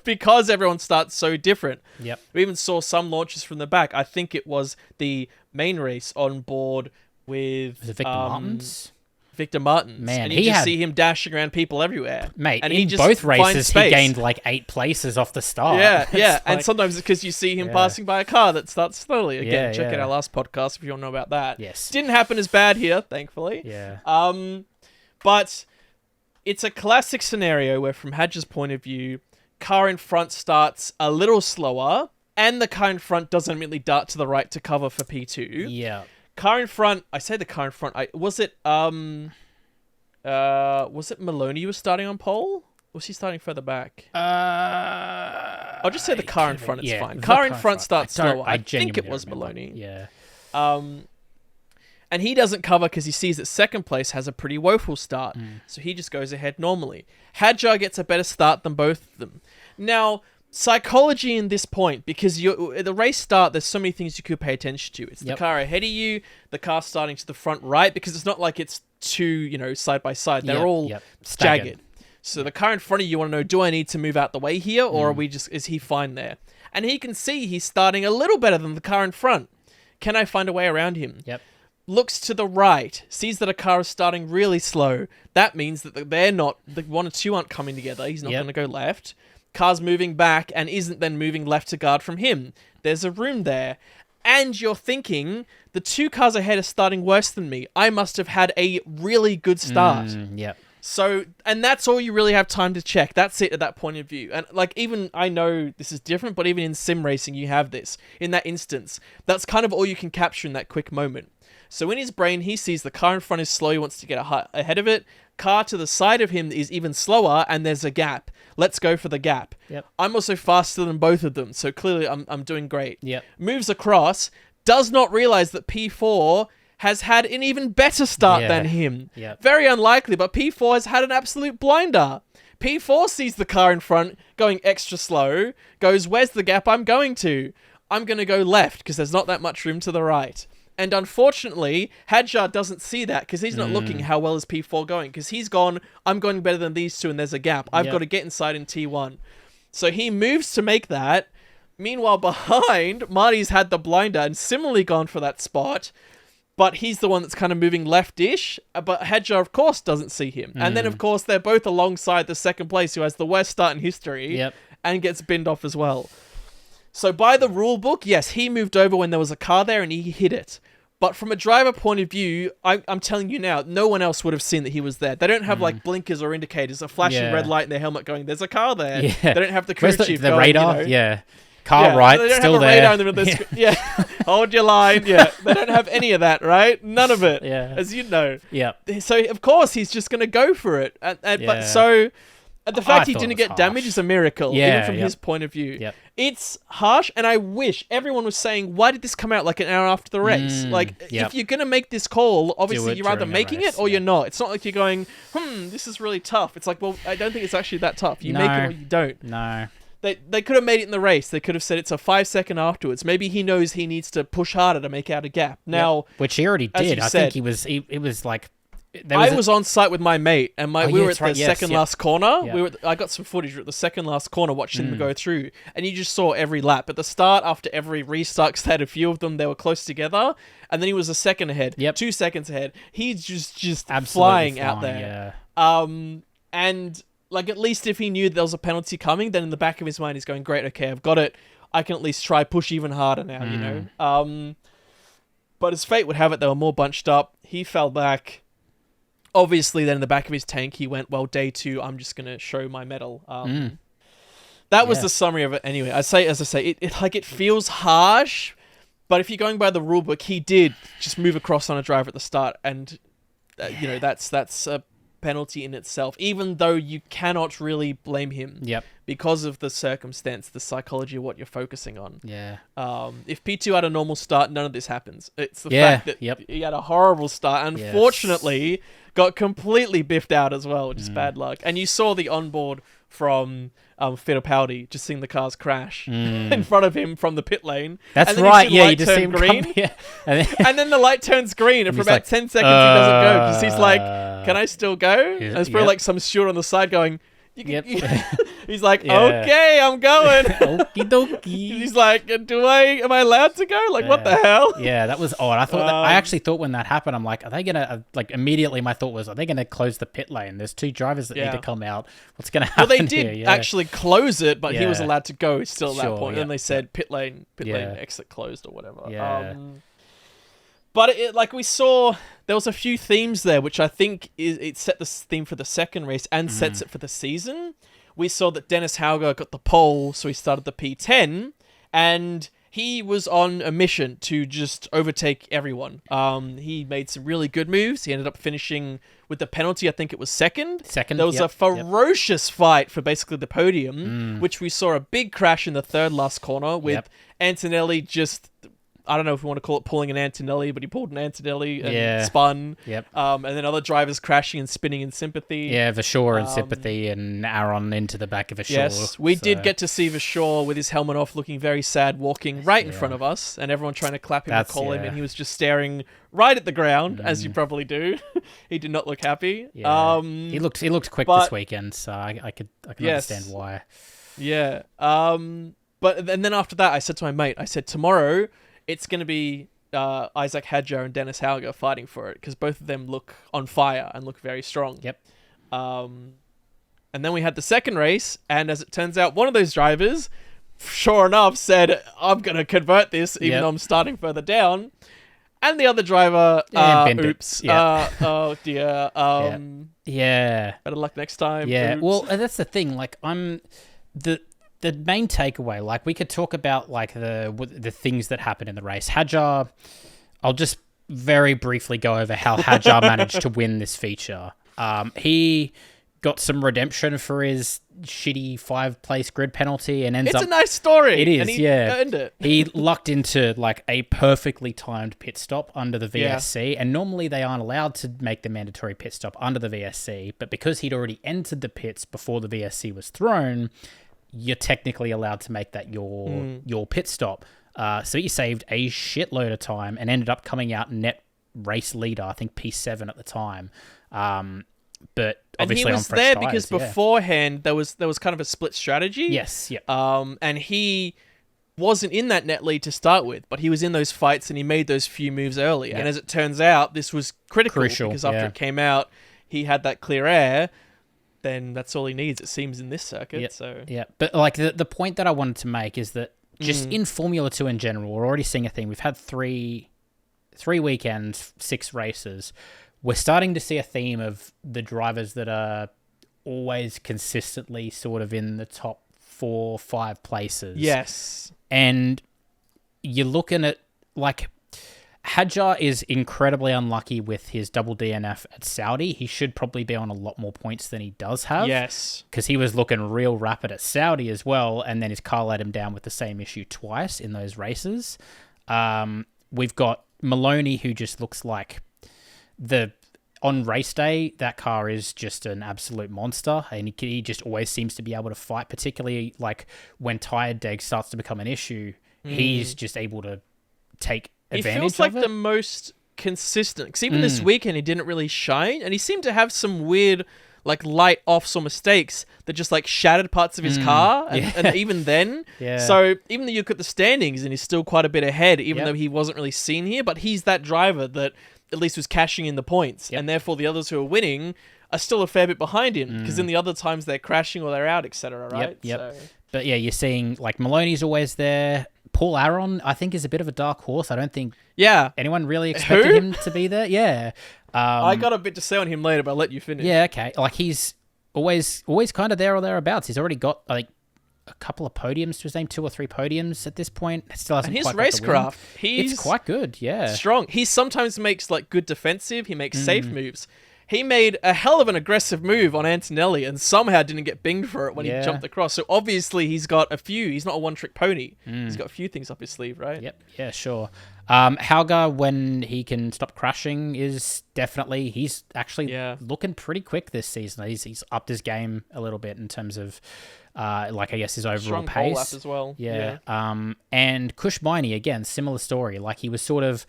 because everyone starts so different. Yep. We even saw some launches from the back. I think it was the main race on board with Victor Martins. Victor Martins. Man, and you see him dashing around people everywhere. Mate, and in both races, he gained like 8 places off the start. Yeah. And sometimes it's because you see him passing by a car that starts slowly. Again, check out our last podcast if you want to know about that. Yes. Didn't happen as bad here, thankfully. Yeah. But it's a classic scenario where, from Hadjar's point of view, car in front starts a little slower, and the car in front doesn't immediately dart to the right to cover for P2. Yeah. Car in front, I say the car in front, was it Maloney who was starting on pole? Was he starting further back? I'll just say the car in front, it's fine. Car in front starts slower. I think it was Maloney. Yeah. And he doesn't cover because he sees that second place has a pretty woeful start. So he just goes ahead normally. Hadjar gets a better start than both of them. Now, psychology in this point, because at the race start, there's so many things you could pay attention to. It's the car ahead of you, the car starting to the front right, because it's not like it's two, side by side. They're all jagged. So the car in front of you want to know, do I need to move out the way here, or is he fine there? And he can see he's starting a little better than the car in front. Can I find a way around him? Yep. Looks to the right, sees that a car is starting really slow. That means that they're not, the one or two aren't coming together. He's not going to go left. Car's moving back and isn't then moving left to guard from him. There's a room there. And you're thinking, the two cars ahead are starting worse than me. I must have had a really good start. So, and that's all you really have time to check. That's it at that point of view. And even, I know this is different, but even in sim racing, you have this. In that instance, that's kind of all you can capture in that quick moment. So in his brain, he sees the car in front is slow. He wants to get ahead of it. Car to the side of him is even slower, and there's a gap. Let's go for the gap. I'm also faster than both of them, so clearly I'm doing great. Moves across, does not realize that P4 has had an even better start than him. Very unlikely, but P4 has had an absolute blinder. P4 sees the car in front going extra slow, goes, where's the gap I'm going to? I'm going to go left because there's not that much room to the right. And unfortunately, Hadjar doesn't see that because he's not looking how well is P4 going, because he's gone, I'm going better than these two and there's a gap. I've got to get inside in T1. So he moves to make that. Meanwhile, behind, Marti's had the blinder and similarly gone for that spot, but he's the one that's kind of moving left-ish, but Hadjar, of course, doesn't see him. And then, of course, they're both alongside the second place who has the worst start in history and gets binned off as well. So by the rule book, yes, he moved over when there was a car there and he hit it. But from a driver point of view, I'm telling you now, no one else would have seen that he was there. They don't have blinkers or indicators, a flashing red light in their helmet going, there's a car there. They don't have the crew chief the going, radar? Car right, they don't still have a there. radar in the middle of the screen. Hold your line. They don't have any of that, right? None of it, as you know. So, of course, he's just going to go for it. But so... the fact he didn't get damaged is a miracle, even from his point of view. It's harsh, and I wish everyone was saying, why did this come out like an hour after the race? If you're going to make this call, obviously you're either making it or you're not. It's not like you're going, this is really tough. It's like, well, I don't think it's actually that tough. You make it or you don't. No. They could have made it in the race. They could have said it's a 5 second afterwards. Maybe he knows he needs to push harder to make out a gap. Now, which he already did. I think it was like... I was on site with my mate, and we were at the second last corner. I got some footage at the second last corner watching them go through, and you just saw every lap. At the start, after every restart, 'cause they had a few of them, they were close together, and then he was a second ahead, 2 seconds ahead. He's just flying out there. And at least if he knew there was a penalty coming, then in the back of his mind, he's going, great, okay, I've got it. I can at least try push even harder now, you know? But as fate would have it, they were more bunched up. He fell back. Obviously, then in the back of his tank, he went, well, day 2, I'm just going to show my medal. That was the summary of it anyway. As I say, it feels harsh, but if you're going by the rule book, he did just move across on a driver at the start, and, that's a penalty in itself, even though you cannot really blame him because of the circumstance, the psychology of what you're focusing on. If P2 had a normal start, none of this happens. It's the fact that he had a horrible start. Unfortunately, got completely biffed out as well, which is bad luck. And you saw the onboard from Fittipaldi just seeing the cars crash in front of him from the pit lane. That's right. You just see him green. And then the light turns green, and for about 10 seconds he doesn't go because he's like, can I still go? And there's probably some steward on the side going, he's like, okay, I'm going. Okie dokie. He's like, am I allowed to go? Like, what the hell? Yeah, that was odd. I actually thought when that happened, I'm like, are they gonna immediately my thought was, are they gonna close the pit lane? There's 2 drivers that need to come out. What's gonna happen? Well, they did actually close it, but he was allowed to go still at that point. And then they said pit lane exit closed or whatever. But like we saw, there was a few themes there, which I think it set the theme for the second race and sets it for the season. We saw that Dennis Hauger got the pole, so he started the P10, And he was on a mission to just overtake everyone. He made some really good moves. He ended up finishing with the penalty. I think it was second. There was a ferocious fight for basically the podium, which we saw a big crash in the third last corner with Antonelli just... I don't know if we want to call it pulling an Antonelli, but he pulled an Antonelli and spun. And then other drivers crashing and spinning in sympathy. Yeah, Vasseur in sympathy and Aron into the back of Vasseur. Yes, we did get to see Vasseur with his helmet off, looking very sad, walking right in front of us, and everyone trying to clap him and call him, and he was just staring right at the ground, as you probably do. He did not look happy. Yeah. He looked quick this weekend, so I can understand why. Yeah. But and then after that, I said to my mate, tomorrow it's going to be Isaac Hadjar and Dennis Hauger fighting for it, because both of them look on fire and look very strong. Yep. And then we had the second race, and as it turns out, one of those drivers, sure enough, said, I'm going to convert this, even though I'm starting further down. And the other driver, oops. Oh, dear. Better luck next time. Yeah, oops. well, that's the thing. Like, the main takeaway, like, we could talk about like the things that happened in the race. Hadjar, I'll just very briefly go over how Hadjar managed to win this feature. He got some redemption for his shitty 5-place grid penalty and ends up... It's a nice story. It is, and he earned it. He lucked into like a perfectly timed pit stop under the VSC, and normally they aren't allowed to make the mandatory pit stop under the VSC, but because he'd already entered the pits before the VSC was thrown, you're technically allowed to make that your pit stop. So he saved a shitload of time and ended up coming out net race leader, I think P7 at the time. But obviously and he was on fresh there tires, because beforehand there was kind of a split strategy. Yes, yeah. And he wasn't in that net lead to start with, but he was in those fights and he made those few moves early. Yep. And as it turns out, this was crucial because after it came out, he had that clear air. Then that's all he needs, it seems, in this circuit. Yep. So yeah, but like the point that I wanted to make is that just in Formula 2 in general, we're already seeing a thing. We've had three weekends, 6 races. We're starting to see a theme of the drivers that are always consistently sort of in the top 4 or 5 places. Yes. And you're looking at, like, Hadjar is incredibly unlucky with his double DNF at Saudi. He should probably be on a lot more points than he does have. Yes. Because he was looking real rapid at Saudi as well, and then his car let him down with the same issue twice in those races. We've got Maloney, who just looks like on race day, that car is just an absolute monster, and he just always seems to be able to fight, particularly like when tire deg starts to become an issue. He's just able to take advantage of it. He feels like the most consistent, because even this weekend he didn't really shine, and he seemed to have some weird like light offs or mistakes that just like shattered parts of his car, and even then. So even though you look at the standings and he's still quite a bit ahead, even though he wasn't really seen here, but he's that driver that at least was cashing in the points, and therefore the others who are winning are still a fair bit behind him, because in the other times they're crashing or they're out, etc. Right? Yep. So. But yeah, you're seeing like Maloney's always there. Paul Aron, I think, is a bit of a dark horse. I don't think anyone really expected him to be there. Yeah. I got a bit to say on him later, but I'll let you finish. Yeah, okay. Like, he's always kind of there or thereabouts. He's already got like a couple of podiums to his name, 2 or 3 podiums at this point. Still hasn't. And his quite racecraft, it's quite good. Yeah, strong. He sometimes makes like good defensive. He makes safe moves. He made a hell of an aggressive move on Antonelli and somehow didn't get binged for it when he jumped across. So obviously he's got a few. He's not a one-trick pony. He's got a few things up his sleeve, right? Yep. Yeah, sure. Hauger, when he can stop crashing, is definitely... He's actually looking pretty quick this season. He's upped his game a little bit in terms of, like, I guess, his overall strong pace. Strong lap as well. Yeah. And Kushmaini, again, similar story. Like, he was sort of...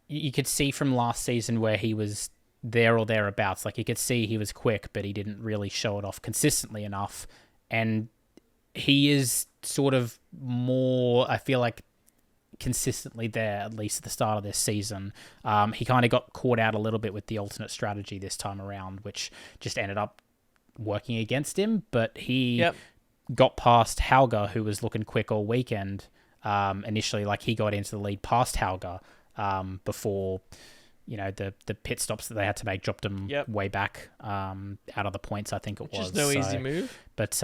You could see from last season where he was there or thereabouts. Like, you could see he was quick, but he didn't really show it off consistently enough. And he is sort of more, I feel like, consistently there, at least at the start of this season. He kind of got caught out a little bit with the alternate strategy this time around, which just ended up working against him. But he got past Hauger, who was looking quick all weekend. Initially, like, he got into the lead past Hauger before... You know, the pit stops that they had to make dropped them way back out of the points, I think it was. Which is no easy move. But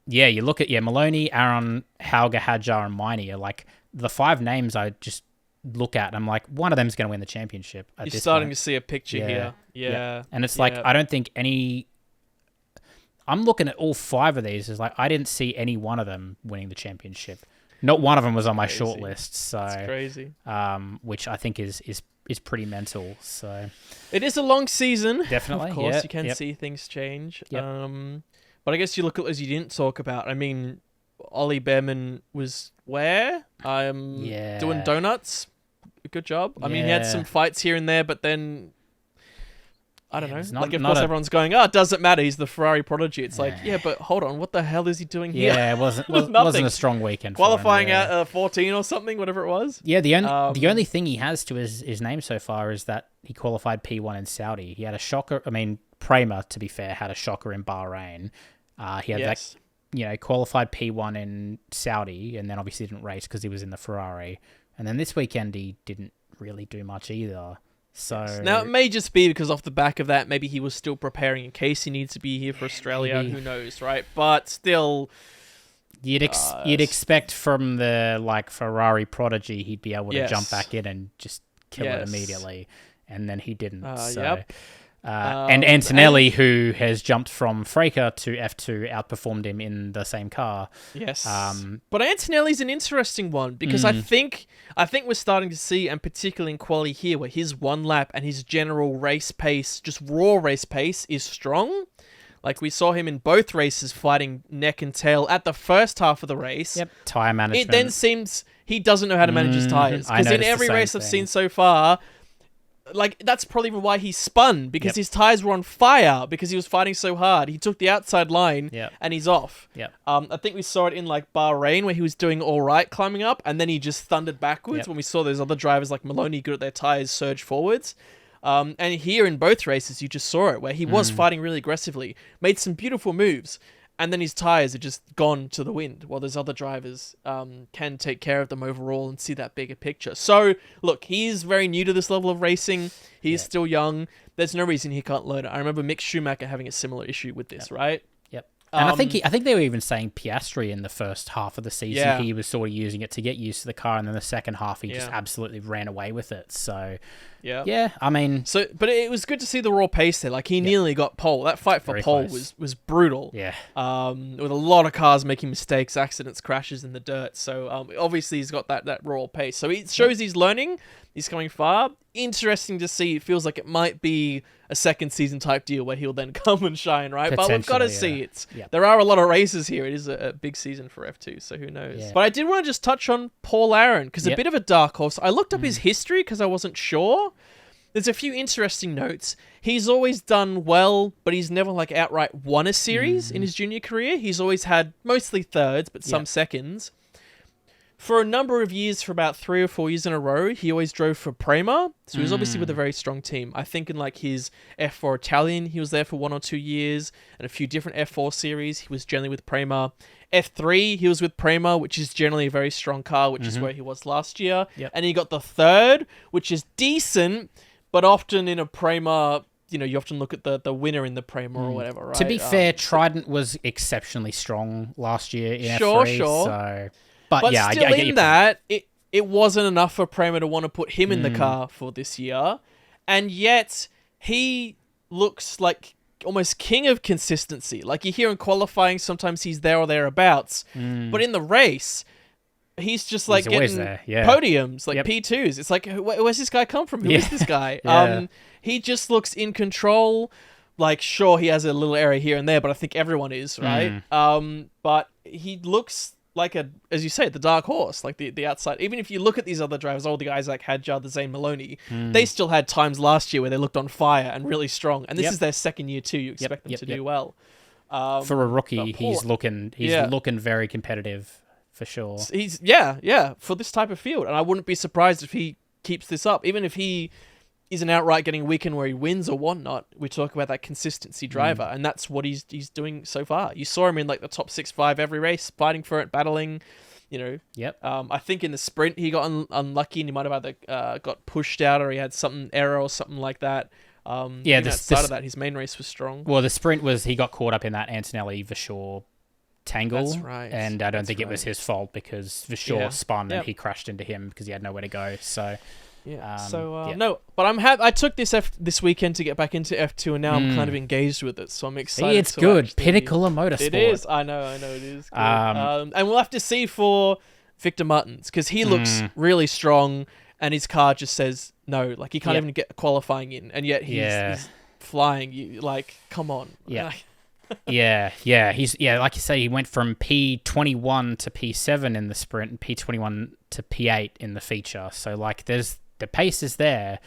Yeah, you look at Maloney, Aron, Hauger, Hadjar, and Miney are like the 5 names I just look at. And I'm like, one of them's going to win the championship. You're starting to see a picture here. Yeah. And it's like, I don't think any... I'm looking at all 5 of these. It's like, I didn't see any one of them winning the championship. Not one of them was on my short list. So that's crazy. Which I think is pretty mental. So it is a long season. Definitely. Of course, you can see things change. Yep. But I guess you look at those you didn't talk about. I mean, Ollie Behrman was where? Doing donuts. Good job. I mean, he had some fights here and there, but then I don't know. Of course, everyone's going, it doesn't matter. He's the Ferrari prodigy. It's like, but hold on. What the hell is he doing here? Yeah, it wasn't a strong weekend. Qualifying for him, at 14 or something, whatever it was. Yeah, the only thing he has to his name so far is that he qualified P1 in Saudi. He had a shocker. I mean, Prema, to be fair, had a shocker in Bahrain. He had qualified P1 in Saudi, and then obviously didn't race because he was in the Ferrari. And then this weekend he didn't really do much either. So now it may just be because off the back of that, maybe he was still preparing in case he needs to be here for Australia. Maybe. Who knows, right? But still, you'd expect from the Ferrari prodigy he'd be able to jump back in and just kill it immediately, and then he didn't. And Antonelli, who has jumped from Fraker to F2, outperformed him in the same car. Yes. But Antonelli's an interesting one because I think we're starting to see, and particularly in quali here, where his one lap and his general race pace, just raw race pace, is strong. Like we saw him in both races fighting neck and tail at the first half of the race. Yep. Tyre management. It then seems he doesn't know how to manage his tyres. Because in every race I've seen so far, that's probably even why he spun, because his tyres were on fire because he was fighting so hard. He took the outside line and he's off. I think we saw it in Bahrain where he was doing all right climbing up and then he just thundered backwards when we saw those other drivers like Maloney good at their tyres surge forwards. And here in both races, you just saw it where he was fighting really aggressively, made some beautiful moves, and then his tyres are just gone to the wind while those other drivers can take care of them overall and see that bigger picture. So, look, he's very new to this level of racing. He's still young. There's no reason he can't learn it. I remember Mick Schumacher having a similar issue with this, right? Yep. And I think they were even saying Piastri in the first half of the season, he was sort of using it to get used to the car, and then the second half he just absolutely ran away with it. So, I mean... But it was good to see the raw pace there. He nearly got pole. That fight for pole was brutal. Yeah. With a lot of cars making mistakes, accidents, crashes in the dirt. So, obviously he's got that raw pace. So, it shows he's learning. He's coming far. Interesting to see. It feels like it might be a second season type deal where he'll then come and shine, right? But we've got to see. There are a lot of races here. It is a big season for F2, so who knows? Yeah. But I did want to just touch on Paul Aron, because a bit of a dark horse. I looked up his history because I wasn't sure. There's a few interesting notes. He's always done well, but he's never outright won a series in his junior career. He's always had mostly thirds, but some seconds. For a number of years, for about 3 or 4 years in a row, he always drove for Prema. So he was obviously with a very strong team. I think in his F4 Italian, he was there for 1 or 2 years, and a few different F4 series. He was generally with Prema. F3, he was with Prema, which is generally a very strong car, which is where he was last year. Yep. And he got the third, which is decent, but often in a Prema, you often look at the winner in the Prema or whatever, right? To be fair, Trident was exceptionally strong last year in F3. Sure. So... But yeah, still I get in that, it wasn't enough for Prema to want to put him in the car for this year. And yet, he looks like almost king of consistency. You hear in qualifying, sometimes he's there or thereabouts. But in the race, he's just getting podiums, P2s. It's where's this guy come from? Who is this guy? He just looks in control. Sure, he has a little area here and there, but I think everyone is, right? But he looks... as you say, the dark horse, the outside. Even if you look at these other drivers, all the guys like Hadjar, the Zane Maloney, they still had times last year where they looked on fire and really strong. And this is their second year too. You expect them to do well. For a rookie, he's looking very competitive for sure. He's for this type of field, and I wouldn't be surprised if he keeps this up, even if he isn't outright getting a weekend where he wins or whatnot. We talk about that consistency driver, and that's what he's doing so far. You saw him in the top 6-5 every race, fighting for it, battling. I think in the sprint he got unlucky, and he might have either got pushed out or he had some error or something like that. Outside of that, his main race was strong. Well, the sprint was he got caught up in that Antonelli Vershaw tangle. That's right. And I don't think it was his fault because for sure spun and he crashed into him because he had nowhere to go. So no, but I'm happy. I took this weekend to get back into F2, and now I'm kind of engaged with it. So I'm excited. See, it's good. Pinnacle of motorsport. It is. I know. It is. Good. And we'll have to see for Victor Martins because he looks really strong, and his car just says no. Like he can't even get qualifying in, and yet he's flying. You like, come on. Yeah. He's like you say, he went from P21 to P7 in the sprint and P21 to P8 in the feature. So like the pace is there.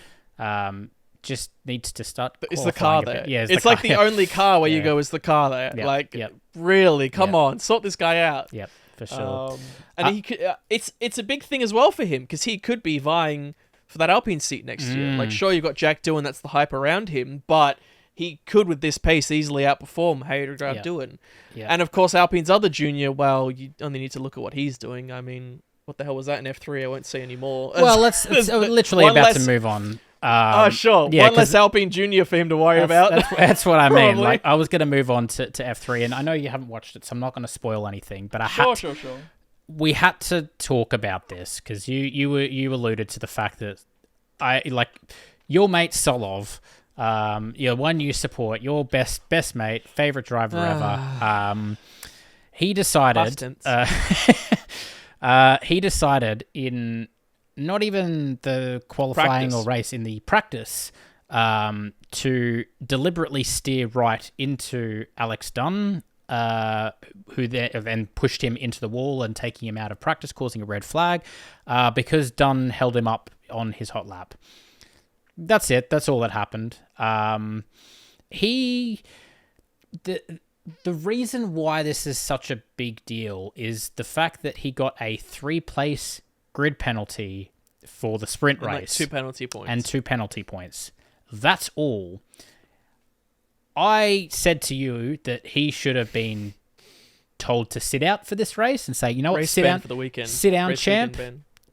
Just needs to start. Is the car there? Yeah, it's like the only car where you go, is the car there? Like, really, come on, sort this guy out. Yep, for sure. And he could. It's a big thing as well for him because he could be vying for that Alpine seat next year. Like, sure, you've got Jack Doohan, that's the hype around him, but he could, with this pace, easily outperform Hadjar Doohan. Yeah. And of course, Alpine's other junior, well, you only need to look at what he's doing. I mean, what the hell was that in F3? I won't say anymore. Well, it's literally about to move on. Sure. Yeah, one less Alpine Junior for him to worry about. That's what I mean. Like, I was going to move on to F3, and I know you haven't watched it, so I'm not going to spoil anything. But Sure. We had to talk about this because you alluded to the fact that your mate Tsolov, one you support, your best mate, favorite driver ever. He decided. He decided in not even the qualifying or race, in the practice, to deliberately steer right into Alex Dunn, who then pushed him into the wall and taking him out of practice, causing a red flag, because Dunn held him up on his hot lap. That's it. That's all that happened. The reason why this is such a big deal is the fact that he got a 3-place grid penalty for the sprint race. 2 penalty points. And 2 penalty points. That's all. I said to you that he should have been told to sit out for this race and say, you know what, sit down for the weekend. Sit down, champ.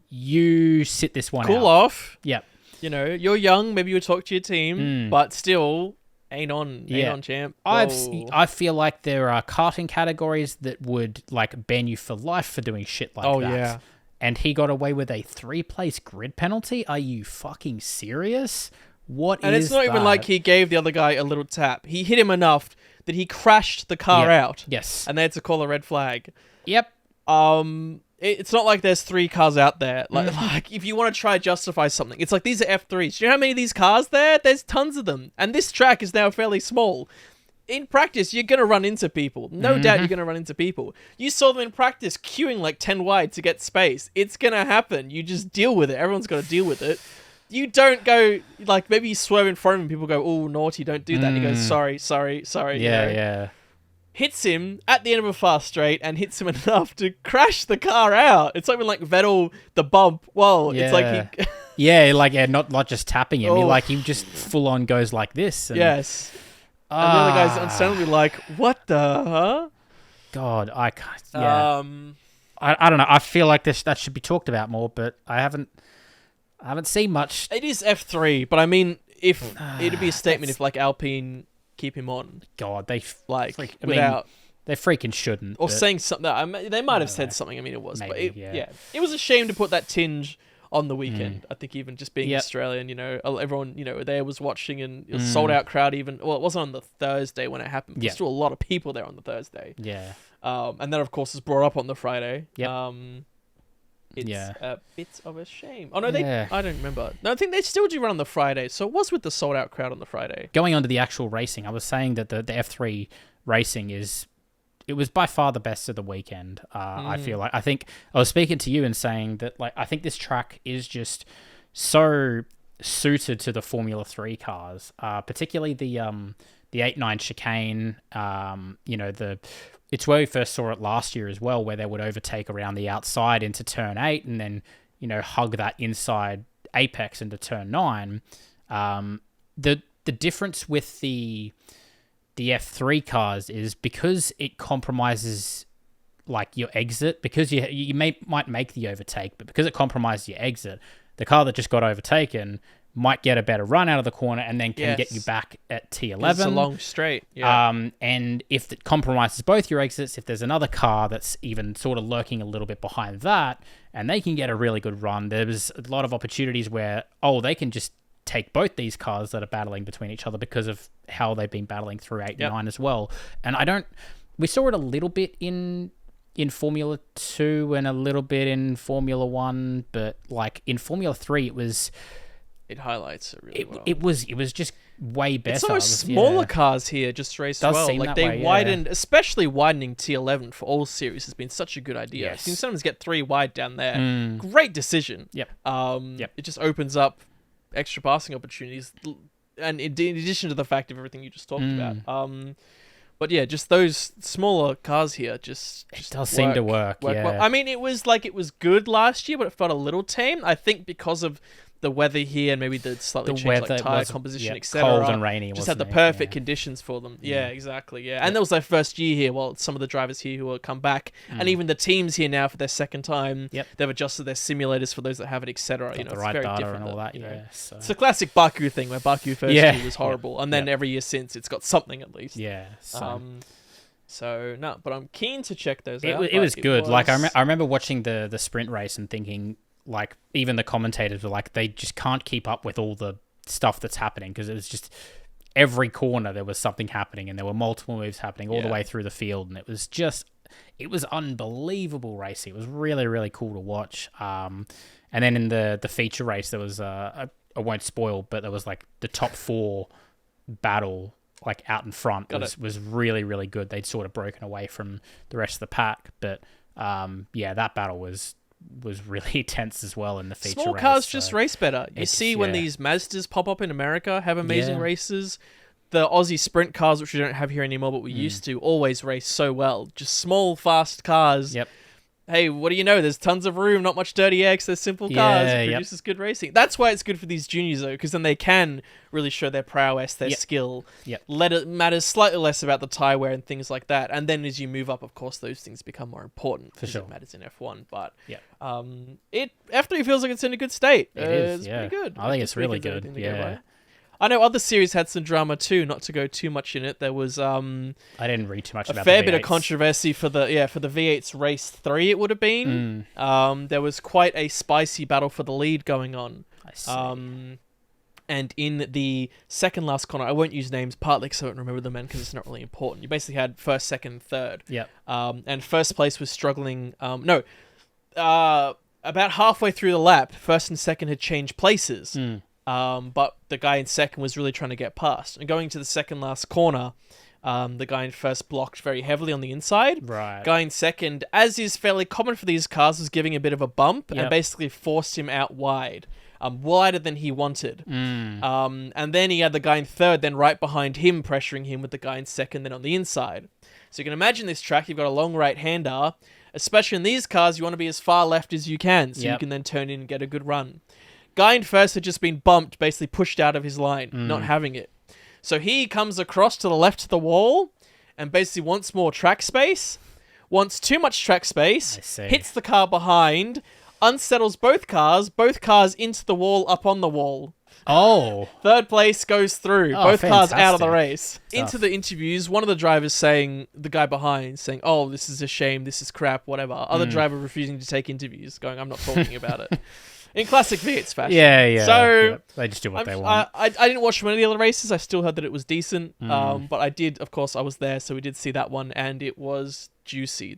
You sit this one out. Cool off. Yep. You know, you're young. Maybe you talk to your team, but still, ain't on, champ. I feel like there are karting categories that would like ban you for life for doing shit like that. Yeah. And he got away with a 3-place grid penalty? Are you fucking serious? And it's not even like he gave the other guy a little tap. He hit him enough that he crashed the car out. Yes. And they had to call a red flag. Yep. It's not like there's 3 cars out there. Like if you want to try to justify something, it's like these are F3s. Do you know how many of these cars there? There's tons of them. And this track is now fairly small. In practice, you're going to run into people. No doubt you're going to run into people. You saw them in practice queuing like 10 wide to get space. It's going to happen. You just deal with it. Everyone's got to deal with it. You don't go, like, maybe you swerve in front of him and people go, oh, naughty, don't do that. And he goes, sorry. Yeah. Hits him at the end of a fast straight and hits him enough to crash the car out. It's not even like Vettel, the bump. Well, it's like he... not just tapping him. He just full on goes like this. And... Yes. And the other guy's understandably like, what the, huh? God, I can't... Yeah. I don't know. I feel like that should be talked about more, but I haven't seen much. It is F3, but I mean, if it'd be a statement if like Alpine keep him on. God, they freaking shouldn't. Or saying something. They might have said something. I mean, it was. Maybe, but it was a shame to put that tinge on the weekend. I think even just being Australian, you know, everyone, you know, there was watching and it was a sold out crowd even. Well, it wasn't on the Thursday when it happened. There's still a lot of people there on the Thursday. Yeah. And then of course it's brought up on the Friday. Yep. It's a bit of a shame. Oh, no, I don't remember. No, I think they still do run on the Friday. So it was with the sold-out crowd on the Friday. Going on to the actual racing, I was saying that the F3 racing it was by far the best of the weekend, I feel like. I think I was speaking to you and saying that, like, I think this track is just so suited to the Formula 3 cars, particularly the 8-9 chicane, it's where we first saw it last year as well, where they would overtake around the outside into turn 8 and then, hug that inside apex into turn 9. The difference with the F3 cars is because it compromises like your exit, because you might make the overtake, but because it compromises your exit, the car that just got overtaken might get a better run out of the corner and then can get you back at T11. It's a long straight. Yeah. And if it compromises both your exits, if there's another car that's even sort of lurking a little bit behind that, and they can get a really good run, there's a lot of opportunities where, they can just take both these cars that are battling between each other because of how they've been battling through 8 and 9 as well. And we saw it a little bit in Formula 2 and a little bit in Formula 1, but like in Formula 3, it highlights it really well. It was just way better. Some smaller cars here just race well. Like they widened, especially widening T11 for all series has been such a good idea. I've seen sometimes get 3 wide down there. Great decision. Yep. It just opens up extra passing opportunities, and in addition to the fact of everything you just talked about. But yeah, just those smaller cars here just it does seem to work. Yeah. Well. I mean, it was good last year, but it felt a little tame. I think because of the weather here and maybe the slightly changed tyre composition, etc. Cold and rainy. Just had the perfect conditions for them. Yeah, exactly. Yeah, and that was their first year here. Well, some of the drivers here who will come back, and even the teams here now for their second time. They've adjusted their simulators for those that have it, etc. Got the right very data different and all that. So. It's a classic Baku thing where Baku first year was horrible, and then every year since it's got something at least. Yeah. So no, but I'm keen to check those out. It was good. Like I remember watching the sprint race and thinking, like, even the commentators were like, they just can't keep up with all the stuff that's happening because it was just every corner there was something happening and there were multiple moves happening all the way through the field, and it was unbelievable racing. It was really, really cool to watch. And then in the feature race there was I won't spoil, but there was like the top 4 battle like out in front was really, really good. They'd sort of broken away from the rest of the pack, but that battle was really tense as well in the feature race. Small cars just race better. You see when these Mazdas pop up in America, have amazing races. The Aussie sprint cars, which we don't have here anymore, but we used to, always race so well. Just small, fast cars. Yep. Hey, what do you know? There's tons of room, not much dirty X. There's simple cars. It produces good racing. That's why it's good for these juniors, though, because then they can really show their prowess, their skill. It matters slightly less about the tyre wear and things like that. And then as you move up, of course, those things become more important. For sure. It matters in F1. But F3 feels like it's in a good state. It's pretty good. I think it's really good. Yeah. I know other series had some drama too. Not to go too much in it, there was I didn't read too much about a fair bit of controversy for the V8's race 3. It would have been. There was quite a spicy battle for the lead going on. I see. And in the second last corner, I won't use names partly because I don't remember the men because it's not really important. You basically had first, second, third. Yeah. And first place was struggling. About halfway through the lap, first and second had changed places. But the guy in second was really trying to get past. And going to the second last corner, the guy in first blocked very heavily on the inside. Right. Guy in second, as is fairly common for these cars, was giving a bit of a bump and basically forced him out wide. Wider than he wanted. And then he had the guy in third, then right behind him, pressuring him with the guy in second, then on the inside. So you can imagine this track, you've got a long right-hander. Especially in these cars, you want to be as far left as you can, so you can then turn in and get a good run. Guy in first had just been bumped, basically pushed out of his line, not having it. So he comes across to the left of the wall and basically wants more track space, wants too much track space, hits the car behind, unsettles both cars into the wall, up on the wall. Oh. Third place goes through. Both cars out of the race. Into the interviews, one of the drivers saying, the guy behind, saying, oh, this is a shame, this is crap, whatever. Other driver refusing to take interviews, going, I'm not talking about it. In classic V8's fashion. Yeah. So they just do what they want. I didn't watch many of the other races. I still heard that it was decent. But I did, of course, I was there, so we did see that one, and it was juicy.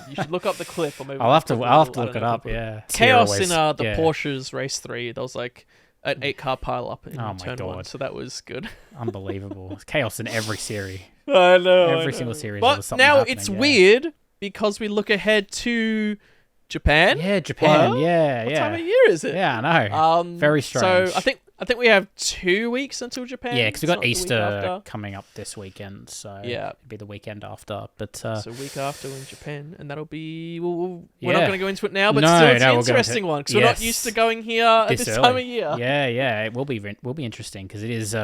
You should look up the clip. Or maybe I'll have to look it up. Yeah. Chaos in the Porsche's race 3. There was like an 8-car pile up in turn 1, so that was good. Unbelievable. Chaos in every series. I know. Every single series. But now it's weird because we look ahead to Japan. Yeah, Japan. What? Yeah. What time of year is it? Yeah, I know. Very strange. So I think we have 2 weeks until Japan. Yeah, because we've got Easter coming up this weekend, so it'll be the weekend after. But so a week after we're in Japan, and that'll be. We're not going to go into it now, but still, it's an interesting one because we're not used to going here at this time of year. Yeah, it will be interesting because it is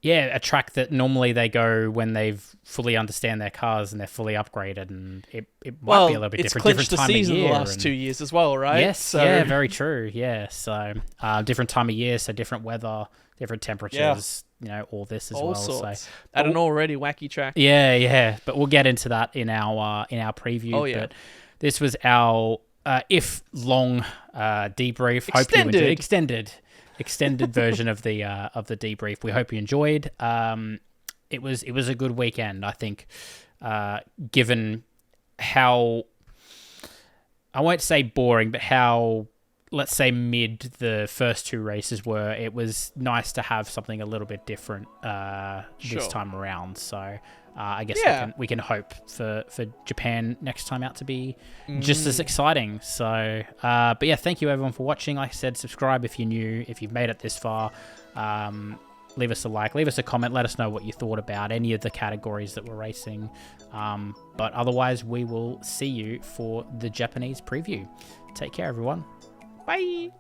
a track that normally they go when they've fully understand their cars and they're fully upgraded, and it might be a little bit different. It's clinched the season the last 2 years as well, right? Yes, so... yeah, very true. Yeah, so different time of year, so different weather, different temperatures, all this as all well. Sorts. So at an already wacky track. Yeah, but we'll get into that in our preview. Oh yeah, but this was our if long debrief. Extended version of the debrief. We hope you enjoyed. It was a good weekend, I think, given how, I won't say boring, but how, let's say, mid the first two races were. It was nice to have something a little bit different this time around. So I guess we can hope for Japan next time out to be just as exciting. So, but yeah, thank you everyone for watching. Like I said, subscribe if you're new. If you've made it this far, leave us a like, leave us a comment. Let us know what you thought about any of the categories that we're racing. But otherwise, we will see you for the Japanese preview. Take care, everyone. Bye.